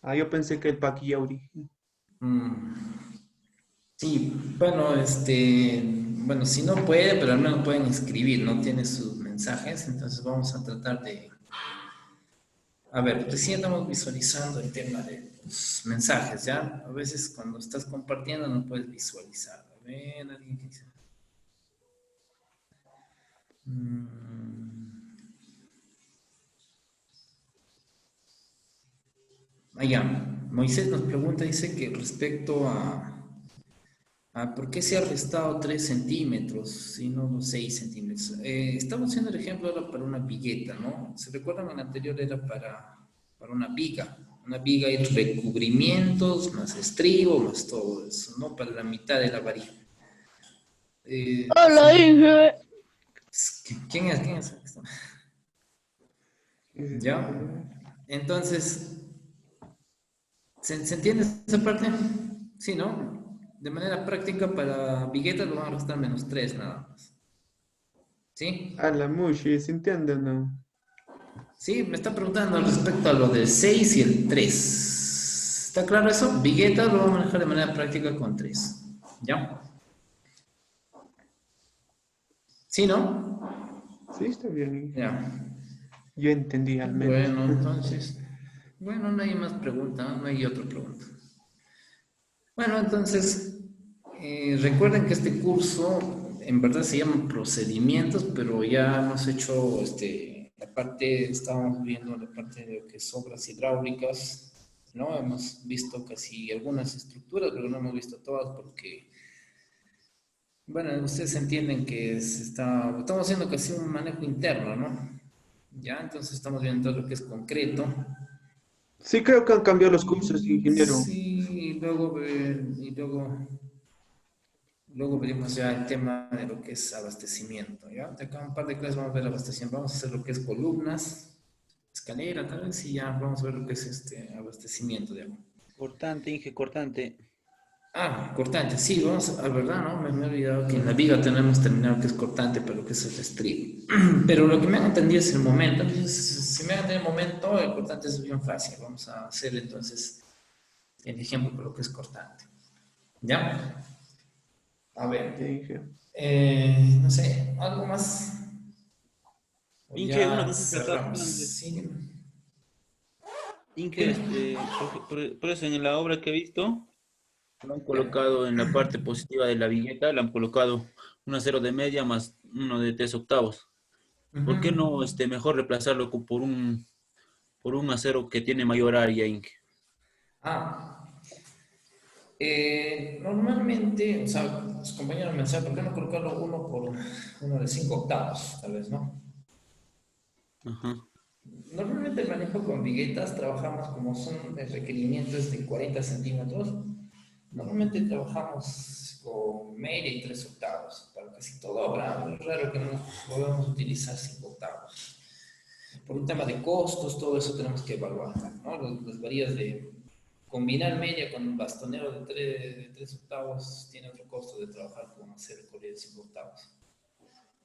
Ah, yo pensé que el Paquiauri. Mm. Sí, bueno, bueno, si no puede, pero al menos pueden escribir, no tiene sus mensajes, entonces vamos a tratar de, a ver, recién estamos visualizando el tema de los mensajes, ¿ya? A veces cuando estás compartiendo no puedes visualizar. A ver, alguien que dice. Mm, Allá, Moisés nos pregunta, dice que respecto ¿por qué se ha restado 3 centímetros y no los 6 centímetros? Estamos haciendo el ejemplo ahora para una vigueta, ¿no? ¿Se recuerdan? El anterior era para una viga. Una viga y recubrimientos, más estribo, más todo eso, ¿no? Para la mitad de la varilla. Hola, Inge. ¿Quién es? ¿Quién es? ¿Ya? Eh, Entonces, ¿se entiende esa parte? Sí, ¿no? De manera práctica para viguetas lo van a restar menos 3 nada más. ¿Sí? A la Mushi, ¿se entiende o no? Sí, me está preguntando respecto a lo del 6 y el 3. ¿Está claro eso? Vigueta lo vamos a manejar de manera práctica con 3. ¿Ya? ¿Sí, no? Sí, está bien, Inge. Ya. Yo entendí al menos. Bueno, entonces. Bueno, no hay más preguntas, no hay otra pregunta. Bueno, entonces, recuerden que este curso en verdad se llama procedimientos, pero ya hemos hecho la parte, estábamos viendo la parte de lo que es obras hidráulicas, ¿no? Hemos visto casi algunas estructuras, pero no hemos visto todas porque, bueno, ustedes entienden que estamos haciendo casi un manejo interno, ¿no? Ya, entonces estamos viendo todo lo que es concreto. Sí, creo que han cambiado los cursos, ingeniero. Sí, luego veremos ya el tema de lo que es abastecimiento, ¿ya? De acá un par de clases vamos a ver abastecimiento, vamos a hacer lo que es columnas, escalera, tal vez, y ya vamos a ver lo que es abastecimiento de agua. Cortante, Inge, cortante. Cortante, sí, vamos a, verdad, ¿no? Me he olvidado que en la viga tenemos terminado que es cortante, pero que es el estribo. Pero lo que me han entendido es el momento, entonces, si me han entendido el momento, el cortante es bien fácil, vamos a hacer entonces el ejemplo con lo que es cortante, ¿ya? A Ya, ver, Inge. no sé, algo más. O Inge, una ya consulta cerramos. rápida. Sí, Inge, dime. por eso en la obra que he visto, lo han colocado en la parte positiva de la viñeta, le han colocado un acero de media más uno de 3/8. ¿Por qué no Ujú. mejor reemplazarlo por un acero que tiene mayor área, Inge? Ah, Normalmente, o sea, los compañeros me decían, ¿por qué no colocarlo uno de 5 octavos? Tal vez, ¿no? Ajá. Normalmente el manejo con viguetas trabajamos como son el requerimiento es de 40 centímetros. Normalmente trabajamos con media y 3 octavos para casi todo obra. Es raro que no podamos utilizar 5 octavos. Por un tema de costos, todo eso tenemos que evaluar, ¿no? Las varillas de combinar media con un bastonero de 3 octavos tiene otro costo de trabajar con acero corrido de 5 octavos.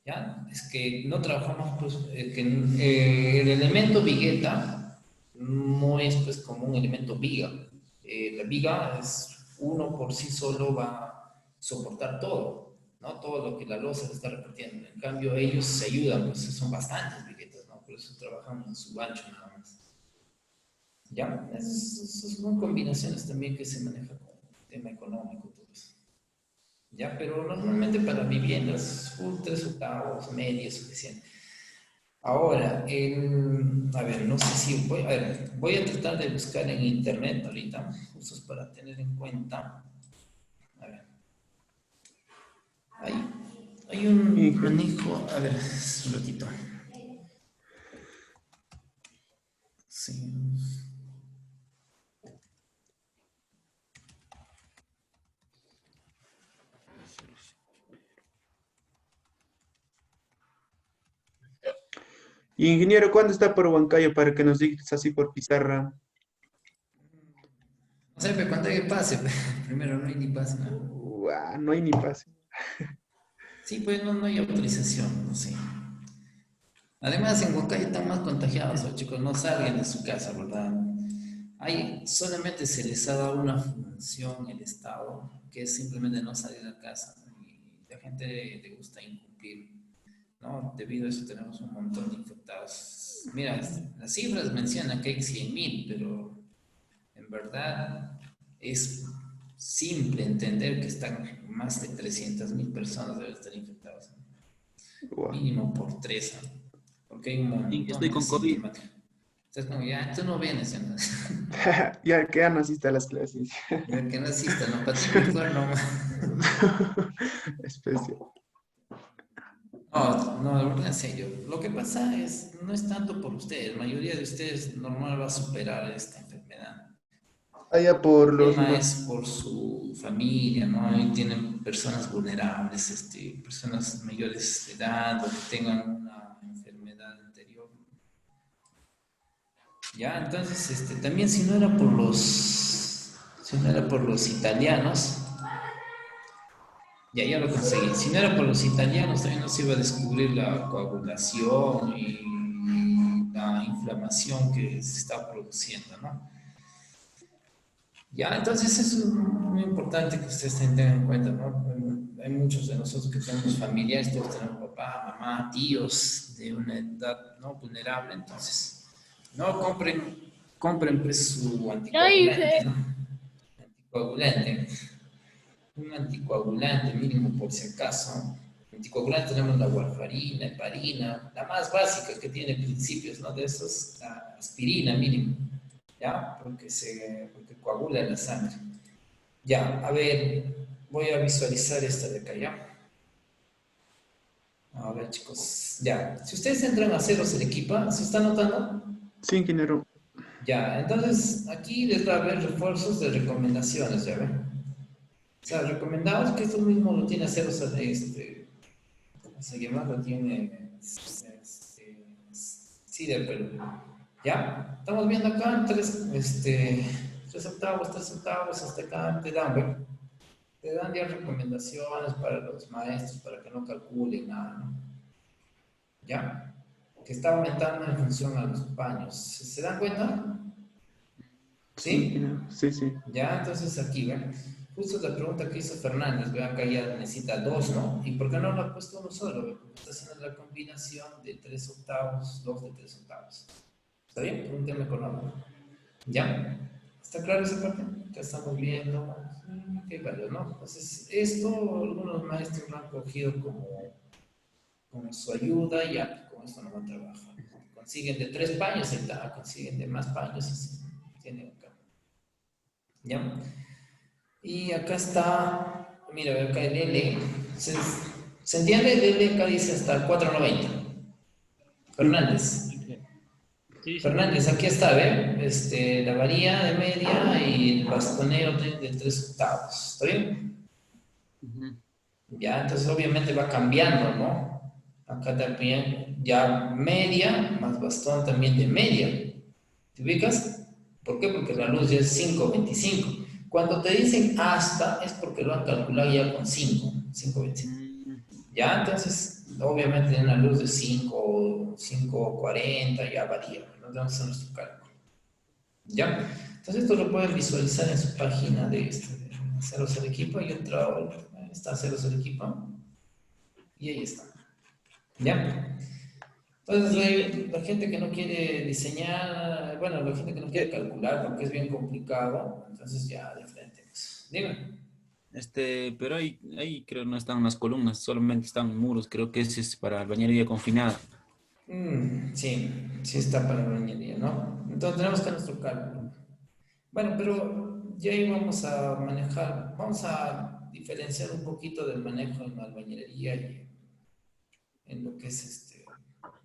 ¿Ya? Es que no trabajamos, pues, el elemento vigueta no es pues como un elemento viga. La viga es uno por sí solo va a soportar todo, ¿no? Todo lo que la losa le está repitiendo. En cambio, ellos se ayudan, pues son bastantes viguetas, ¿no? Por eso trabajamos en su ancho nada más. ¿Ya? Esas son combinaciones también que se manejan con el tema económico, todo eso. ¿Ya? Pero normalmente para viviendas, full 3 octavos, media es suficiente. Ahora, a ver, no sé si voy, a ver, voy a tratar de buscar en internet ahorita, justo para tener en cuenta. A ver, hay, hay un Ingeniero. manejo, a ver, un ratito. Sí. Y ingeniero, ¿cuándo está por Huancayo para que nos digas así por pizarra? No sé, pero cuando que pase, primero no hay ni pase, ¿no? No hay ni pase. Sí, pues no hay autorización, no sé. Además, en Huancayo están más contagiados, los chicos no salgan de su casa, ¿verdad? Solamente se les ha dado una función el Estado, que es simplemente no salir a casa. Y la gente le gusta incumplir, ¿no? Debido a eso tenemos un montón de infectados. Mira, las cifras mencionan que hay 100.000, pero en verdad es simple entender que están más de 300.000 personas deben estar infectadas, ¿no? Guau. Mínimo por 3, ¿no? Porque hay un Sí, montón estoy de con COVID. asintomáticos. Entonces, como ya, tú no vienes, ya no. Ya que ya no asiste a las clases. Ya que no asista, no, para ti virtual no. Especial. No, no, de verdad, en serio. Lo que pasa es, no es tanto por ustedes, la mayoría de ustedes normal va a superar esta enfermedad. Allá por El los tema más. es por su familia, ¿no? Y tienen personas vulnerables, personas mayores de edad o que tengan una enfermedad anterior. Ya, entonces, también si no era por los italianos, ya lo conseguí. Si no era por los italianos, también no se iba a descubrir la coagulación y la inflamación que se está produciendo, ¿no? Ya, entonces eso es muy importante que ustedes tengan en cuenta, ¿no? Hay muchos de nosotros que tenemos familiares, todos tenemos papá, mamá, tíos de una edad no vulnerable, entonces no compren pues su anticoagulante, ¿no? Anticoagulante, un anticoagulante mínimo por si acaso. Anticoagulante tenemos la warfarina, heparina, la más básica que tiene principios, ¿no? De esos, la aspirina mínimo, ¿ya? Porque coagula en la sangre. Ya, a ver, voy a visualizar esta de acá, ¿ya? A ver, chicos, ya. Si ustedes entran a ceros el equipa, ¿se está notando? Sí, ingeniero. Ya, entonces aquí les va a haber refuerzos de recomendaciones, ¿ya ven? O sea, recomendamos que esto mismo lo tiene ceros, ¿cómo se llama? Lo tiene, sí, de Perú. ¿Ya? Estamos viendo acá 3 octavos, 3 octavos, hasta acá te dan ya recomendaciones para los maestros, para que no calculen nada, ¿no? ¿Ya? Que está aumentando en función a los paños. ¿Se dan cuenta? Sí, ¿Sí? ingeniero. Sí, sí. Ya, entonces aquí, ¿ven? Justo la pregunta que hizo Fernández, vean acá ya necesita dos, ¿no? ¿Y por qué no lo ha puesto uno solo? Porque está haciendo la combinación de 3 octavos, 2 de 3 octavos. ¿Está bien? Por un tema económico. ¿Ya? ¿Está claro esa parte? Ya estamos viendo. Qué valor, ¿no? Entonces, esto algunos maestros lo han cogido como su ayuda y ya, con esto no van a trabajar. Consiguen de 3 paños, ahí está, consiguen de más paños, así. Tienen acá. ¿Ya? Y acá está, mira, acá el L. ¿Se entiende? El L acá dice hasta 4.90. Fernández. Sí, sí. Fernández, aquí está, ¿ve? La varilla de media y el bastoneo de 3/8. ¿Está bien? Ujú. Ya, entonces obviamente va cambiando, ¿no? Acá también ya media más bastón también de media. ¿Te ubicas? ¿Por qué? Porque la luz ya es 5.25. Cuando te dicen hasta es porque lo han calculado ya con 5.25. Mm, Ya, entonces obviamente en la luz de 5.40 ya varía, ¿no? Entonces nuestro cálculo. ¿Ya? Entonces esto lo pueden visualizar en su página de Ceros al Equipo. Yo entro, está Ceros al Equipo y ahí está. ¿Ya? Entonces la gente que no quiere diseñar, bueno, la gente que no quiere calcular porque es bien complicado, entonces ya de frente. Pues. Dime. pero ahí creo no están las columnas, solamente están muros. Creo que ese es para albañilería confinada. Sí, sí está para la bañería, ¿no? Entonces tenemos que nuestro cálculo. Bueno, pero ya ahí vamos a manejar, vamos a diferenciar un poquito del manejo en la albañilería y en lo que es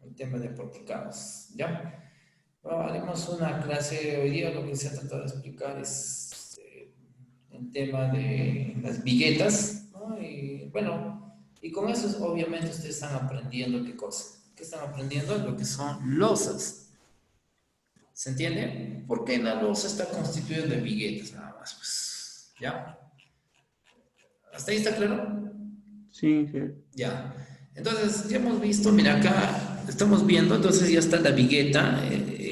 el tema de porticados, ¿ya? Bueno, haremos una clase hoy día, lo que se ha tratado de explicar es el tema de las viguetas, ¿no? Y bueno, y con eso obviamente ustedes están aprendiendo qué cosa. ¿Qué están aprendiendo? Lo que son losas. ¿Se entiende? Porque la losa está constituida de viguetas, nada más, pues. ¿Ya? ¿Hasta ahí está claro? Sí, sí. Ya. Entonces, ya hemos visto, mira, acá estamos viendo, entonces ya está la vigueta,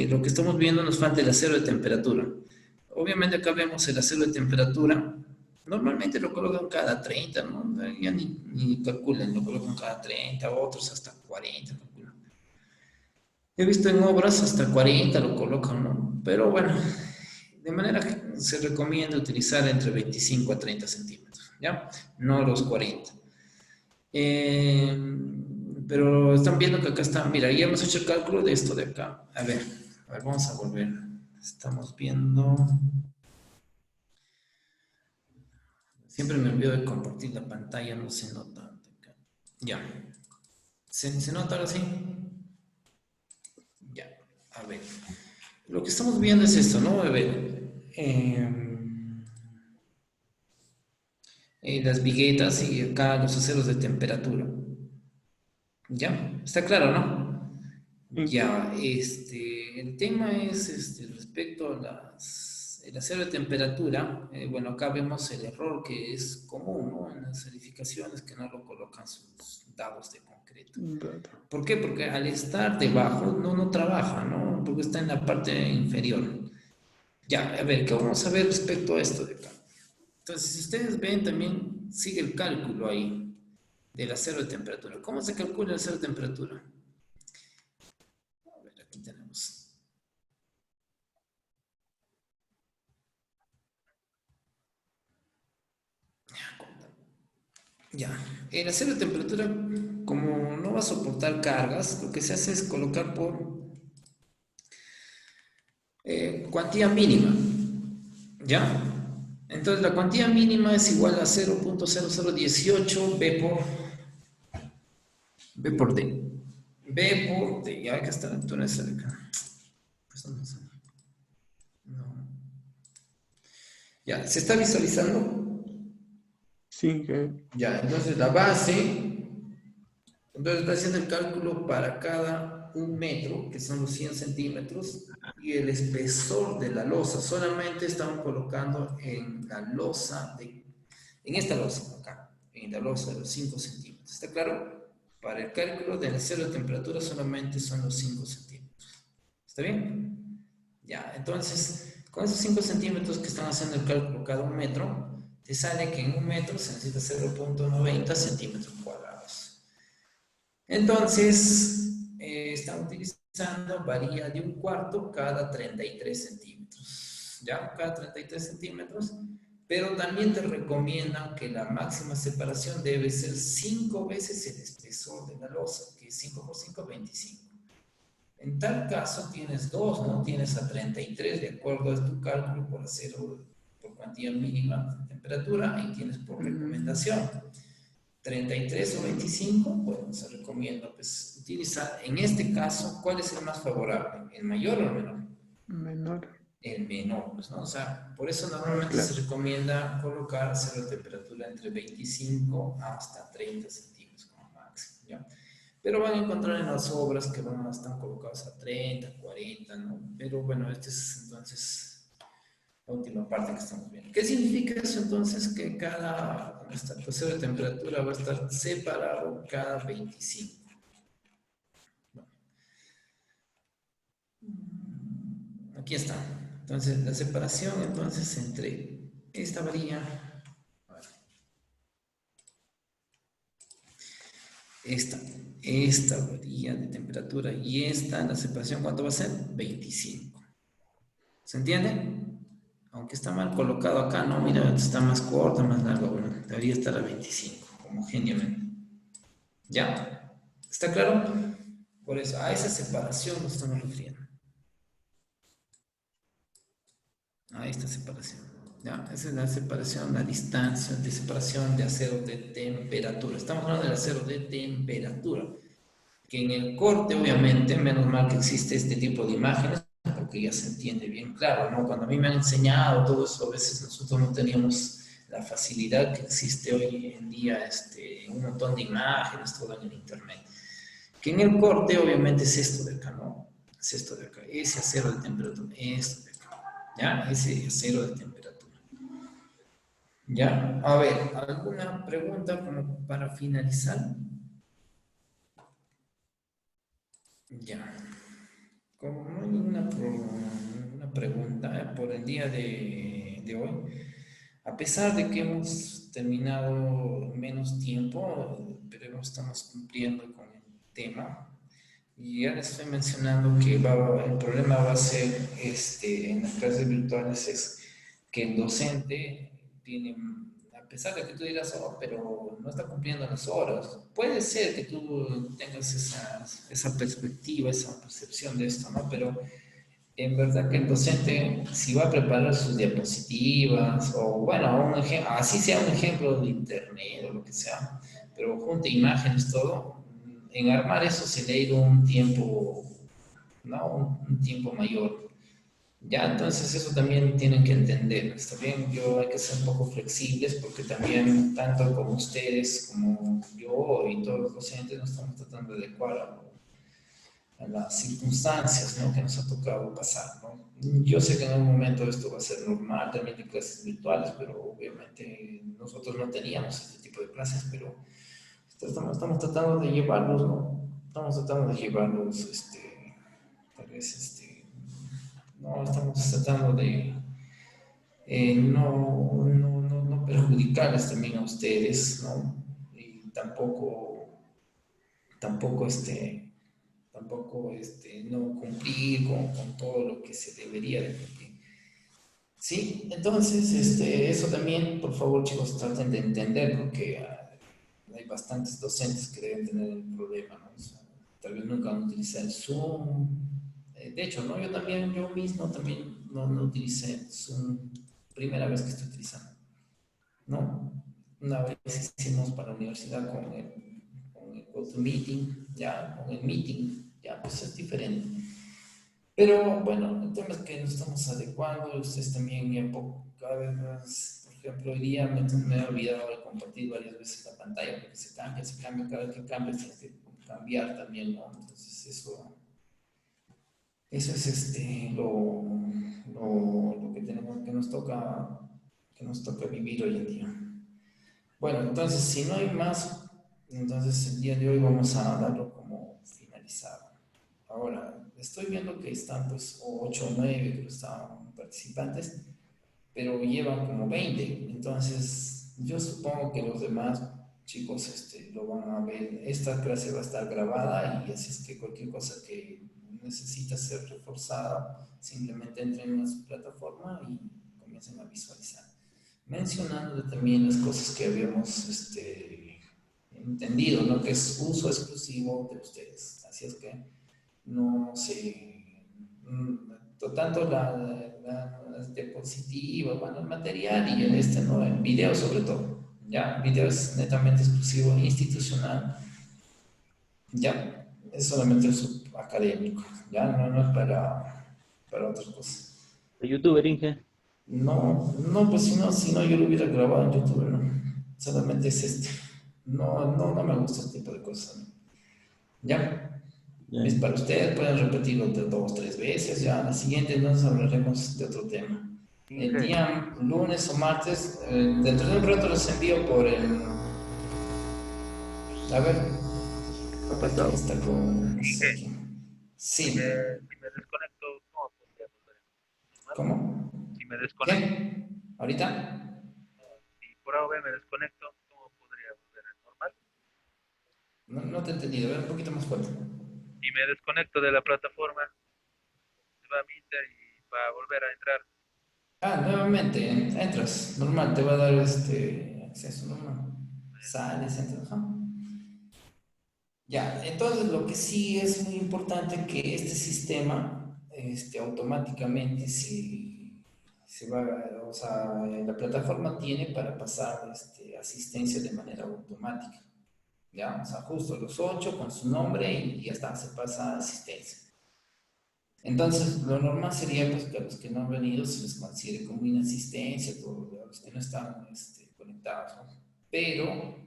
lo que estamos viendo nos falta el acero de temperatura. Obviamente acá vemos el acero de temperatura, normalmente lo colocan cada 30, ¿no? Ya ni calculan, lo colocan cada 30, otros hasta 40 calculan. He visto en obras hasta 40 lo colocan, ¿no? Pero bueno, de manera que se recomienda utilizar entre 25 a 30 centímetros, ¿ya? No los 40. Eh, pero están viendo que acá está, mira, ya hemos hecho el cálculo de esto de acá. A ver, vamos a volver. Estamos viendo. Siempre me olvido de compartir la pantalla, no se nota. Ya. ¿Se nota ahora sí? Ya. A ver. Lo que estamos viendo es esto, ¿no? A ver. Las viguetas y acá los aceros de temperatura. ¿Ya? ¿Está claro, no? Sí. Ya, el tema es respecto a el acero de temperatura. Bueno, acá vemos el error que es común, ¿no? En las edificaciones que no lo colocan sus dados de concreto. ¿Por qué? Porque al estar debajo no trabaja, ¿no? Porque está en la parte inferior. Ya, a ver, ¿qué vamos a ver respecto a esto de acá? Entonces, si ustedes ven, también sigue el cálculo ahí del acero de temperatura. ¿Cómo se calcula el acero de temperatura? A ver, aquí tenemos. Ya, el acero de temperatura, como no va a soportar cargas, lo que se hace es colocar por cuantía mínima. ¿Ya? Entonces la cuantía mínima es igual a 0.0018 B por D. B por D, ya que está la altura esa de acá. Pues no. Ya, ¿se está visualizando? Sí, que Ya, entonces la base, entonces está haciendo el cálculo para cada 1 metro, que son los 100 centímetros, y el espesor de la losa. Solamente estamos colocando en la losa, en esta losa, acá, en la losa de los 5 centímetros. ¿Está claro? Para el cálculo del acero de temperatura solamente son los 5 centímetros. ¿Está bien? Ya, entonces, con esos 5 centímetros que están haciendo el cálculo cada 1 metro, te sale que en 1 metro se necesita 0.90 centímetros cuadrados. Entonces, están utilizando varilla de 1/4 cada 33 centímetros. ¿Ya? Cada 33 centímetros. Pero también te recomiendan que la máxima separación debe ser 5 veces el espesor de la losa, que es 5 por 5, 25. En tal caso tienes 2, ¿no? Tienes a 33 de acuerdo a tu cálculo por cuantía mínima de temperatura, ahí tienes por recomendación. 33 o 25, bueno, se recomienda pues, utilizar, en este caso, ¿cuál es el más favorable? ¿El mayor o el menor? Menor. El menor, pues, ¿no? O sea, por eso normalmente Claro. se recomienda colocar cero de temperatura entre 25 hasta 30 centímetros como máximo, ¿ya? Pero van a encontrar en las obras que están colocadas a 30, 40, ¿no? Pero bueno, esta es entonces la última parte que estamos viendo. ¿Qué significa eso entonces? Que cada cero de temperatura va a estar separado cada 25. Bueno, aquí está. Entonces, la separación entonces entre esta varilla, esta varilla de temperatura y la separación, ¿cuánto va a ser? 25. ¿Se entiende? Aunque está mal colocado acá, no, mira, está más corto, más largo, bueno, debería estar a 25, homogéneamente. ¿Ya? ¿Está claro? Por eso, a esa separación nos estamos refiriendo. A esta separación. ¿Ya? Esa es la separación, la distancia de separación de acero de temperatura. Estamos hablando del acero de temperatura. Que en el corte, obviamente, menos mal que existe este tipo de imágenes, porque ya se entiende bien claro, ¿no? Cuando a mí me han enseñado todo eso, a veces nosotros no teníamos la facilidad que existe hoy en día, un montón de imágenes, todo en el internet. Que en el corte, obviamente, es esto de acá, ¿no? Es esto de acá, ese acero de temperatura, esto de acá, ¿ya? Ese acero de temperatura. ¿Ya? A ver, ¿alguna pregunta como para finalizar? Ya. Como no hay ninguna pregunta por el día de hoy, a pesar de que hemos terminado menos tiempo, pero estamos cumpliendo con el tema. Y ya les estoy mencionando que el problema va a ser en las clases virtuales es que el docente tiene, a pesar de que tú digas, oh, pero no está cumpliendo las horas, puede ser que tú tengas esa perspectiva, esa percepción de esto, ¿no? Pero en verdad que el docente, si va a preparar sus diapositivas, o bueno, así sea un ejemplo de internet o lo que sea, pero junte imágenes, todo, en armar eso se le ha ido un tiempo, ¿no? Un tiempo mayor. Ya, entonces eso también tienen que entender, está bien, hay que ser un poco flexibles porque también tanto como ustedes, como yo y todos los docentes nos estamos tratando de adecuar a las circunstancias, ¿no? Que nos ha tocado pasar, ¿no? Yo sé que en algún momento esto va a ser normal también de clases virtuales, pero obviamente nosotros no teníamos este tipo de clases, pero estamos tratando de llevarlos, ¿no? Estamos tratando de llevarlos, tal vez, no, estamos tratando de no perjudicarles también a ustedes, ¿no? Y tampoco no cumplir con todo lo que se debería de cumplir. Sí, entonces, eso también, por favor, chicos, traten de entender, porque hay bastantes docentes que deben tener el problema, ¿no? O sea, tal vez nunca han utilizado el Zoom. De hecho, ¿no? Yo mismo también no utilicé Zoom, primera vez que estoy utilizando, ¿no? Una vez hicimos para la universidad con el GoToMeeting, ya, con el Meeting, ya, pues es diferente. Pero bueno, el tema es que nos estamos adecuando, ustedes también cada vez más, por ejemplo, hoy día me he olvidado de compartir varias veces la pantalla porque se cambia, cada vez que cambia tienes que cambiar también, ¿no? Entonces eso es lo que tenemos, que nos toca vivir hoy en día. Bueno, entonces si no hay más, entonces el día de hoy vamos a darlo como finalizado. Ahora, estoy viendo que están pues 8 o 9 que estaban participantes, pero llevan como 20. Entonces, yo supongo que los demás chicos lo van a ver. Esta clase va a estar grabada y así es que cualquier cosa que necesita ser reforzada, simplemente entren en su plataforma y comiencen a visualizar. Mencionando también las cosas que habíamos entendido, ¿no? Que es uso exclusivo de ustedes. Así es que no se tanto las diapositivas, bueno, el material y el ¿no? El video sobre todo. Ya, el video es netamente exclusivo institucional. Ya, es solamente uso académico. Ya, no es para otras cosas. ¿De youtuber, Inge? No, pues si no yo lo hubiera grabado en YouTube, ¿no? Solamente es no me gusta este tipo de cosas, ¿no? Ya. Ya. Es para ustedes, pueden repetirlo de 2 o 3 veces, ya la siguiente nos hablaremos de otro tema. El Inge, día lunes o martes, dentro de un rato los envío por el... A ver, Ha aquí pasado. está con... Inge, aquí. si Sí, me desconecto, ¿cómo podría volver? ¿Normal? ¿cómo? Si me desconecto, ¿Qué? ¿Ahorita? si por A o B me desconecto, ¿cómo podría volver? ¿Normal? No te he entendido, a ver un poquito más fuerte. Si me desconecto de la plataforma, se va a mi Inter y va a volver a entrar. Nuevamente, entras, normal, te va a dar acceso normal. Sales, entras, ajá. Ya, entonces lo que sí es muy importante que este sistema automáticamente se va, o sea, la plataforma tiene para pasar asistencia de manera automática. Ya, o sea, justo los 8 con su nombre y ya está, se pasa asistencia. Entonces, lo normal sería pues, que a los que no han venido se les considere como inasistencia, a los que no están conectados, ¿no? Pero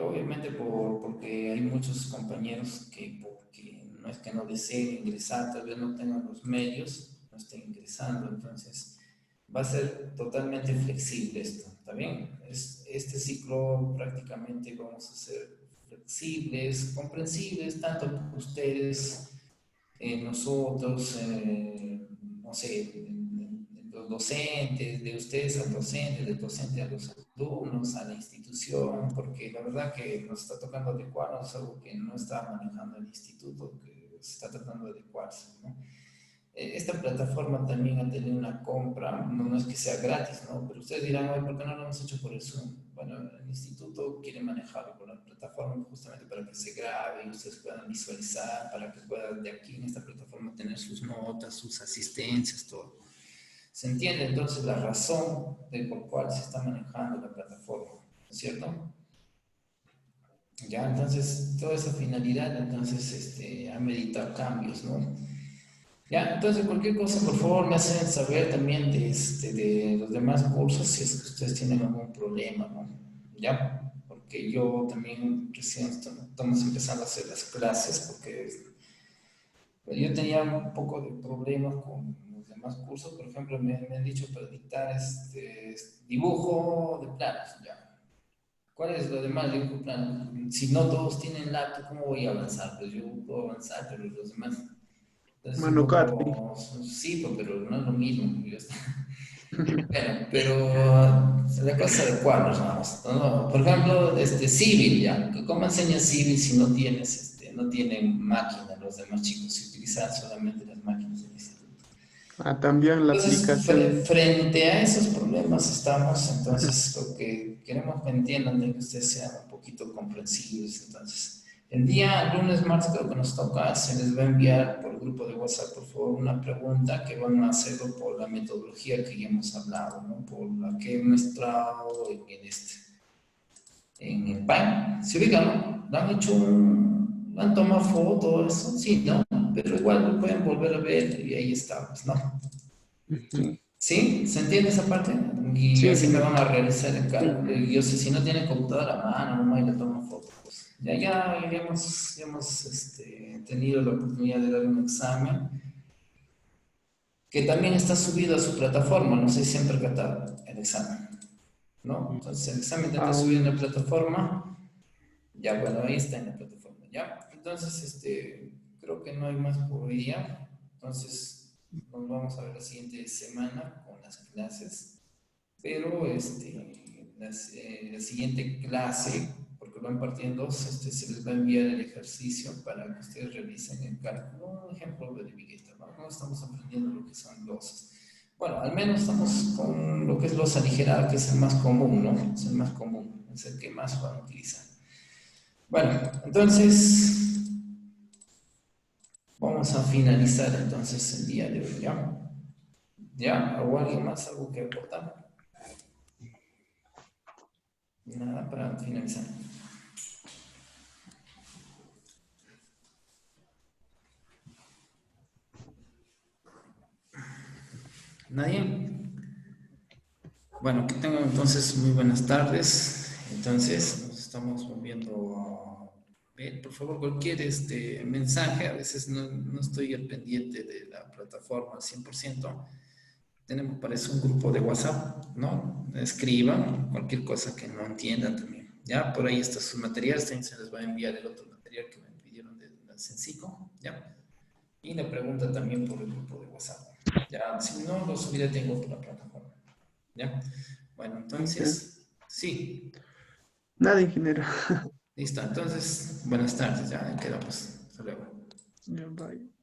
obviamente porque hay muchos compañeros que porque no es que no deseen ingresar, tal vez no tengan los medios, no estén ingresando, entonces va a ser totalmente flexible esto, ¿está bien? Este ciclo prácticamente vamos a ser flexibles, comprensibles, tanto por ustedes, nosotros, no sé, los docentes, de ustedes al docente, del docente a los alumnos, a la institución, porque la verdad que nos está tocando adecuarnos, algo que no está manejando el instituto, que se está tratando de adecuarse, ¿no? Esta plataforma también ha tenido una compra, no es que sea gratis, ¿no? Pero ustedes dirán, oye, ¿por qué no lo hemos hecho por el Zoom? Bueno, el instituto quiere manejarlo por la plataforma justamente para que se grabe y ustedes puedan visualizar, para que puedan de aquí en esta plataforma tener sus notas, sus asistencias, todo. ¿Se entiende entonces la razón de por cual se está manejando la plataforma? ¿No es cierto? Ya, entonces, toda esa finalidad, entonces, ha meditado cambios, ¿no? Ya, entonces cualquier cosa, por favor, me hacen saber también de los demás cursos si es que ustedes tienen algún problema, ¿no? Ya, porque yo también recién estamos empezando a hacer las clases porque yo tenía un poco de problemas con los demás cursos. Por ejemplo, me han dicho para dictar dibujo de planos, ya. ¿Cuál es lo demás dibujo de planos? Si no todos tienen laptop, ¿cómo voy a avanzar? Pues yo puedo avanzar, pero los demás... Es un Manocard. poco, sí, pero no es lo mismo. Bueno, pero la cosa de cuadros, vamos, ¿no? Por ejemplo, Civil, ya. ¿Cómo enseñas Civil si no tienes, no tienen máquina los demás chicos? Si utilizan solamente las máquinas del instituto. También la Entonces, aplicación. frente a esos problemas estamos, entonces lo que queremos que entiendan es que ustedes sean un poquito comprensibles. Entonces, el día lunes, martes, creo que nos toca, se les va a enviar por el grupo de WhatsApp, por favor, una pregunta que van a hacerlo por la metodología que ya hemos hablado, ¿no? Por la que he mostrado en el PAN. ¿Se ubican, no? ¿Le han hecho han tomado fotos, eso? Sí, ¿no? Pero igual lo pueden volver a ver y ahí estamos, ¿no? Sí, ¿Sí? ¿Se entiende esa parte? Y sí, así me señor. van a realizar el cálculo. Y yo sé, si no tienen computadora a mano, nomás le toman fotos. Ya hemos tenido la oportunidad de dar un examen que también está subido a su plataforma. No sé si han percatado el examen, ¿no? Entonces el examen está subido en la plataforma. Ya, bueno, ahí está en la plataforma, ¿ya? Entonces, creo que no hay más por hoy día. Entonces, nos vamos a ver la siguiente semana con las clases. Pero la siguiente clase, porque lo han partido en dos, se les va a enviar el ejercicio para que ustedes realicen el cálculo. Un ejemplo de Vigueta, ¿no? No estamos aprendiendo lo que son losas. Bueno, al menos estamos con lo que es losa aligerada, que es el más común, ¿no? Es el más común, es el que más van a utilizar. Bueno, entonces, Vamos a finalizar entonces el día de hoy, ¿ya? ¿Ya? ¿O alguien más? ¿Algo que aportar? Nada para finalizar. ¿Nadie? Bueno, que tengan entonces muy buenas tardes. Entonces, nos estamos volviendo a ver. Por favor, cualquier mensaje, a veces no estoy al pendiente de la plataforma al 100%. Tenemos para eso un grupo de WhatsApp, ¿no? Escriban cualquier cosa que no entiendan también. Ya, por ahí están sus materiales, también se les va a enviar el otro material que me pidieron de la Sencico, ¿ya? Y la pregunta también por el grupo de WhatsApp. Ya, si no, lo subiré tengo por la plataforma. ¿Ya? Bueno, entonces, sí, Nada, ingeniero. listo. Entonces, buenas tardes, ya quedamos. Hasta luego. Ya, bye.